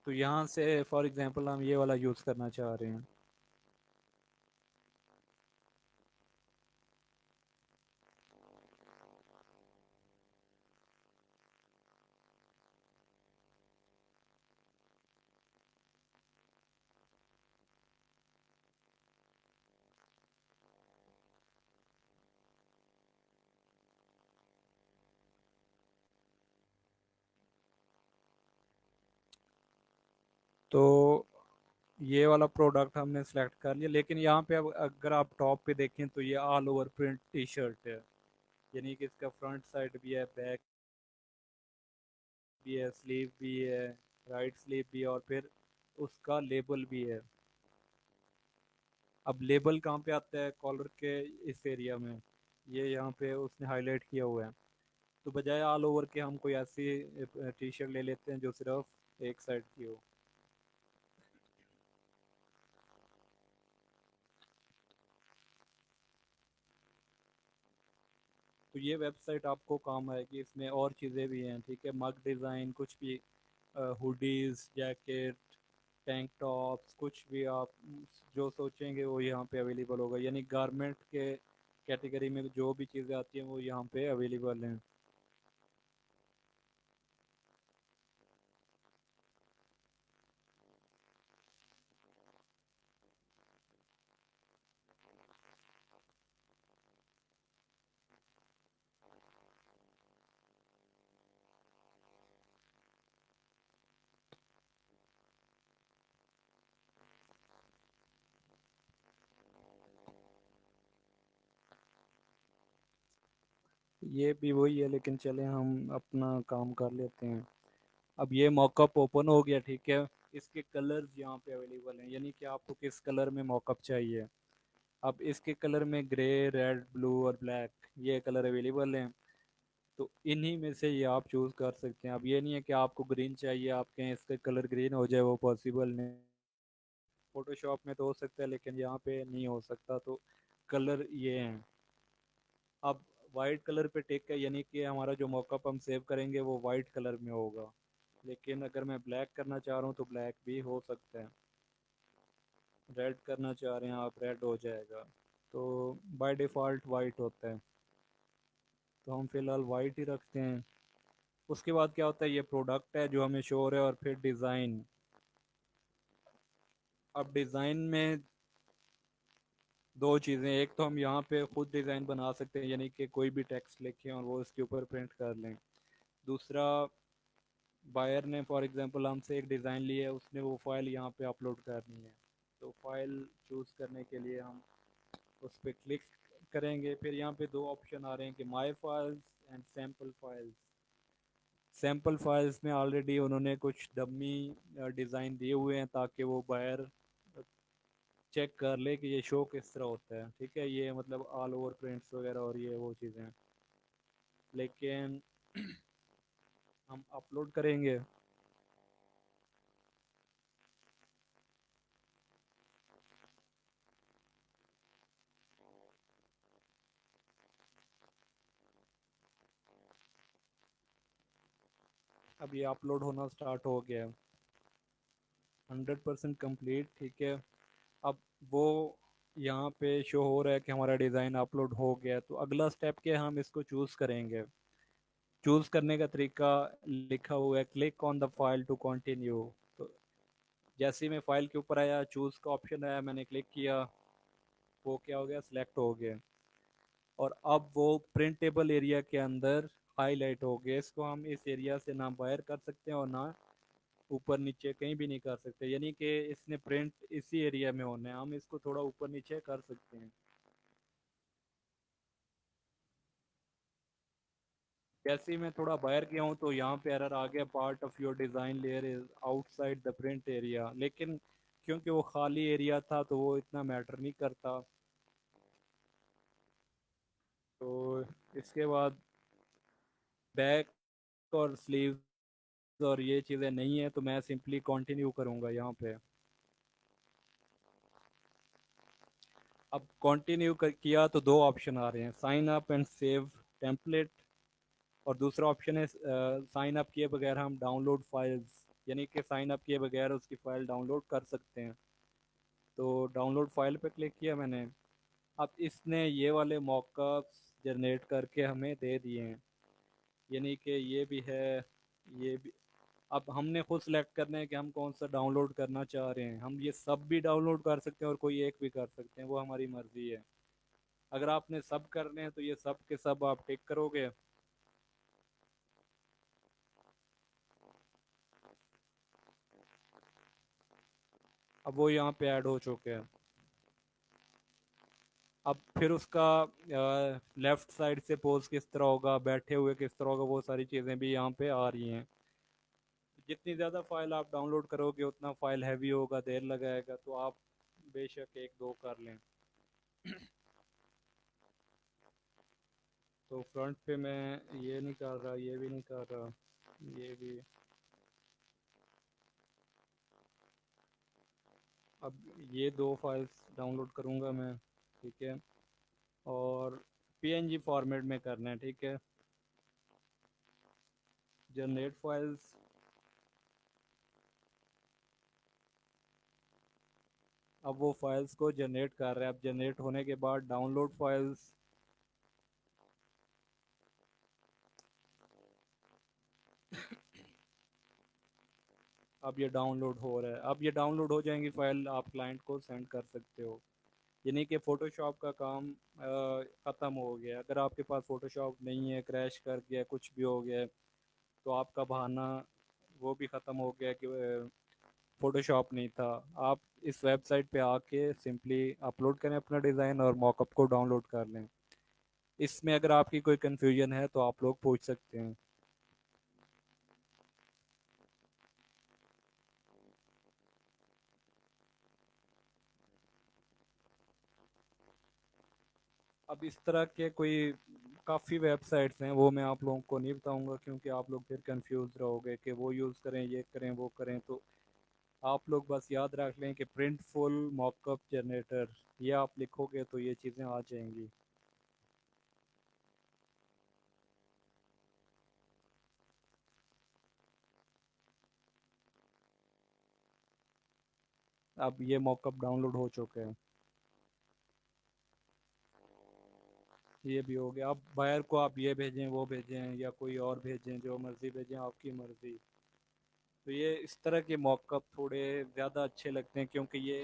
तो यहाँ से फॉर एग्जांपल हम ये वाला यूज़ करना चाह रहे हैं। तो ये वाला प्रोडक्ट हमने सेलेक्ट कर लिया, लेकिन यहाँ पे अब अगर आप टॉप पे देखें तो ये all over print T shirt है। यानी कि इसका फ्रंट साइड भी है, बैक भी है, स्लीव भी है, राइट स्लीव भी है, और फिर उसका लेबल भी है। अब लेबल कहाँ पे आता है? कॉलर के इस एरिया में, ये यहाँ पे उसने हाईलाइट किया हुआ है। तो बजाय ऑल ओवर के हम कोई ऐसी टी शर्ट ले लेते हैं जो सिर्फ एक साइड की हो। तो ये वेबसाइट आपको काम आएगी, इसमें और चीज़ें भी हैं, ठीक है, मग डिज़ाइन, कुछ भी, हुडीज, जैकेट, टैंक टॉप्स, कुछ भी आप जो सोचेंगे वो यहाँ पे अवेलेबल होगा। यानी गारमेंट के कैटेगरी में जो भी चीज़ें आती हैं वो यहाँ पे अवेलेबल हैं। ये भी वही है, लेकिन चले हम अपना काम कर लेते हैं। अब ये मॉकअप ओपन हो गया, ठीक है। इसके कलर्स यहाँ पे अवेलेबल हैं, यानी कि आपको किस कलर में मॉकअप चाहिए। अब इसके कलर में ग्रे, रेड, ब्लू और ब्लैक, ये कलर अवेलेबल हैं। तो इन्हीं में से ये आप चूज कर सकते हैं। अब ये नहीं है कि आपको ग्रीन चाहिए, आपके यहाँ इसका कलर ग्रीन हो जाए, वो पॉसिबल नहीं। फोटोशॉप में तो हो सकता है लेकिन यहाँ पे नहीं हो सकता। तो कलर ये हैं। अब वाइट कलर पे टिक है, यानी कि हमारा जो मॉकअप हम सेव करेंगे वो वाइट कलर में होगा। लेकिन अगर मैं ब्लैक करना चाह रहा हूँ तो ब्लैक भी हो सकता है। रेड करना चाह रहे हैं आप, रेड हो जाएगा। तो बाय डिफ़ॉल्ट वाइट होता है, तो हम फिलहाल वाइट ही रखते हैं। उसके बाद क्या होता है, ये प्रोडक्ट है जो हमें शो हो रहा है, और फिर डिज़ाइन। अब डिज़ाइन में दो चीज़ें, एक तो हम यहाँ पे खुद डिज़ाइन बना सकते हैं, यानी कि कोई भी टेक्स्ट लिखें और वो इसके ऊपर प्रिंट कर लें। दूसरा, बायर ने फॉर एग्जांपल हमसे एक डिज़ाइन लिया है, उसने वो फाइल यहाँ पे अपलोड करनी है। तो फाइल चूज़ करने के लिए हम उस पर क्लिक करेंगे। फिर यहाँ पे दो ऑप्शन आ रहे हैं कि my files and sample files. Sample files में ऑलरेडी उन्होंने कुछ डमी डिज़ाइन दिए हुए हैं, ताकि वो बायर चेक कर ले कि ये शो किस तरह होता है, ठीक है, ये मतलब ऑल ओवर प्रिंट्स वगैरह और ये वो चीज़ें। लेकिन हम अपलोड करेंगे। अब ये अपलोड होना स्टार्ट हो गया है, 100% कंप्लीट, ठीक है। अब वो यहाँ पे शो हो रहा है कि हमारा डिज़ाइन अपलोड हो गया है। तो अगला स्टेप क्या है, हम इसको चूज़ करेंगे। चूज़ करने का तरीका लिखा हुआ है, click on the file to continue. तो जैसे ही मैं फाइल के ऊपर आया, चूज़ का ऑप्शन आया, मैंने क्लिक किया, वो क्या हो गया, सिलेक्ट हो गया। और अब वो प्रिंटेबल एरिया के अंदर हाईलाइट हो गया। इसको हम इस एरिया से ना बाहर कर सकते हैं और ना ऊपर नीचे कहीं भी नहीं कर सकते, यानी कि इसने प्रिंट इसी एरिया में होना है। हम इसको थोड़ा ऊपर नीचे कर सकते हैं। जैसे ही मैं थोड़ा बाहर गया हूँ तो यहाँ पे एरर आ गया, part of your design layer is outside the print area. लेकिन क्योंकि वो खाली एरिया था तो वो इतना मैटर नहीं करता। तो इसके बाद बैक और स्लीव्स और ये चीज़ें नहीं है, तो मैं सिंपली कंटिन्यू करूँगा यहाँ पे। अब कंटिन्यू किया तो दो ऑप्शन आ रहे हैं, sign up and save template, और दूसरा ऑप्शन है साइन अप किए बगैर हम डाउनलोड फाइल्स, यानी कि साइन अप किए बगैर उसकी फ़ाइल डाउनलोड कर सकते हैं। तो डाउनलोड फाइल पे क्लिक किया मैंने। अब इसने ये वाले मॉकअप्स जनरेट करके हमें दे दिए हैं, यानी कि ये भी है, ये भी। अब हमने खुद सेलेक्ट करना है कि हम कौन सा डाउनलोड करना चाह रहे हैं। हम ये सब भी डाउनलोड कर सकते हैं और कोई एक भी कर सकते हैं, वो हमारी मर्जी है। अगर आपने सब करने हैं तो ये सब के सब आप टिक करोगे। अब वो यहाँ पे ऐड हो चुके हैं। अब फिर उसका लेफ्ट साइड से पोज किस तरह होगा, बैठे हुए किस तरह होगा, वो सारी चीज़ें भी यहाँ पे आ रही हैं। जितनी ज़्यादा फाइल आप डाउनलोड करोगे उतना फाइल हैवी होगा, देर लगाएगा, तो आप बेशक एक दो कर लें। तो फ्रंट पे मैं ये नहीं कर रहा, ये भी नहीं कर रहा, ये भी। अब ये दो फाइल्स डाउनलोड करूँगा मैं, ठीक है। और पीएनजी फॉर्मेट में करना है, ठीक है। Generate files. अब वो फाइल्स को जनरेट कर रहे हैं। अब जनरेट होने के बाद डाउनलोड फाइल्स। अब ये डाउनलोड हो रहा है। अब ये डाउनलोड हो जाएंगी फाइल, आप क्लाइंट को सेंड कर सकते हो। यानी कि फ़ोटोशॉप का काम ख़त्म हो गया। अगर आपके पास फ़ोटोशॉप नहीं है, क्रैश कर गया, कुछ भी हो गया, तो आपका बहाना वो भी ख़त्म हो गया कि फ़ोटोशॉप नहीं था। आप इस वेबसाइट पे आके सिंपली अपलोड करें अपना डिज़ाइन और मॉकअप को डाउनलोड कर लें। इसमें अगर आपकी कोई कन्फ्यूजन है तो आप लोग पूछ सकते हैं। अब इस तरह के कोई काफ़ी वेबसाइट्स हैं, वो मैं आप लोगों को नहीं बताऊंगा क्योंकि आप लोग फिर कंफ्यूज रहोगे कि वो यूज़ करें, ये करें, वो करें। तो आप लोग बस याद रख लें कि प्रिंटफुल मॉकअप जनरेटर, ये आप लिखोगे तो ये चीज़ें आ जाएंगी। अब ये मॉकअप डाउनलोड हो चुके हैं। ये भी हो गया। अब बायर को आप ये भेजें, वो भेजें, या कोई और भेजें, जो मर्ज़ी भेजें, आपकी मर्ज़ी। तो ये इस तरह के मॉकअप थोड़े ज़्यादा अच्छे लगते हैं क्योंकि ये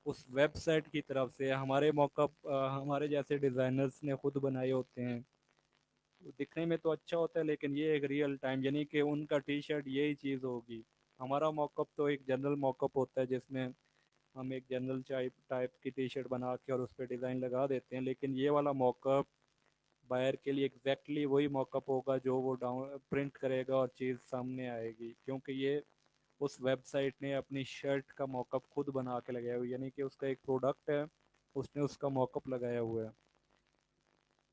उस वेबसाइट की तरफ से हमारे मॉकअप हमारे जैसे डिज़ाइनर्स ने खुद बनाए होते हैं। वो दिखने में तो अच्छा होता है लेकिन ये एक रियल टाइम, यानी कि उनका टी शर्ट यही चीज़ होगी। हमारा मॉकअप तो एक जनरल मॉकअप होता है जिसमें हम एक जनरल टाइप टाइप की टी शर्ट बना के और उस पर डिज़ाइन लगा देते हैं। लेकिन ये वाला मॉकअप बायर के लिए एग्जैक्टली वही मॉकअप होगा जो वो डाउन प्रिंट करेगा और चीज़ सामने आएगी, क्योंकि ये उस वेबसाइट ने अपनी शर्ट का मॉकअप खुद बना के लगाया हुआ है, यानी कि उसका एक प्रोडक्ट है, उसने उसका मॉकअप लगाया हुआ है।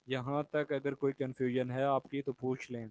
यहाँ तक अगर कोई कंफ्यूजन है आपकी तो पूछ लें।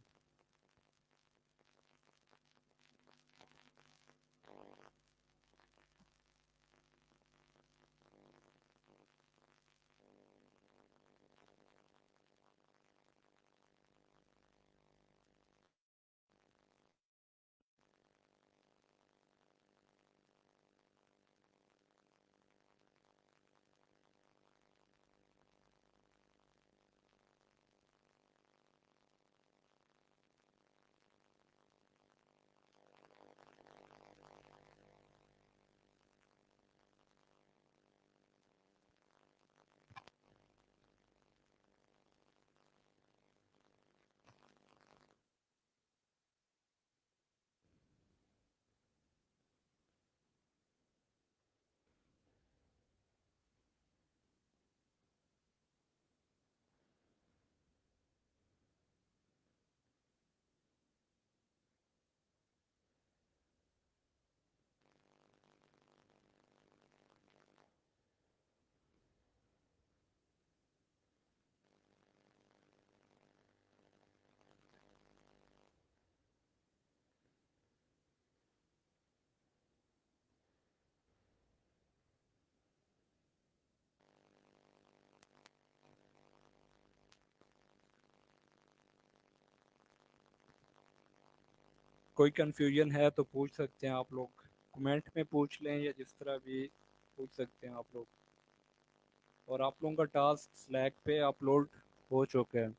कोई कंफ्यूजन है तो पूछ सकते हैं आप लोग, कमेंट में पूछ लें या जिस तरह भी पूछ सकते हैं आप लोग। और आप लोगों का टास्क स्लैक पे अपलोड हो चुका है।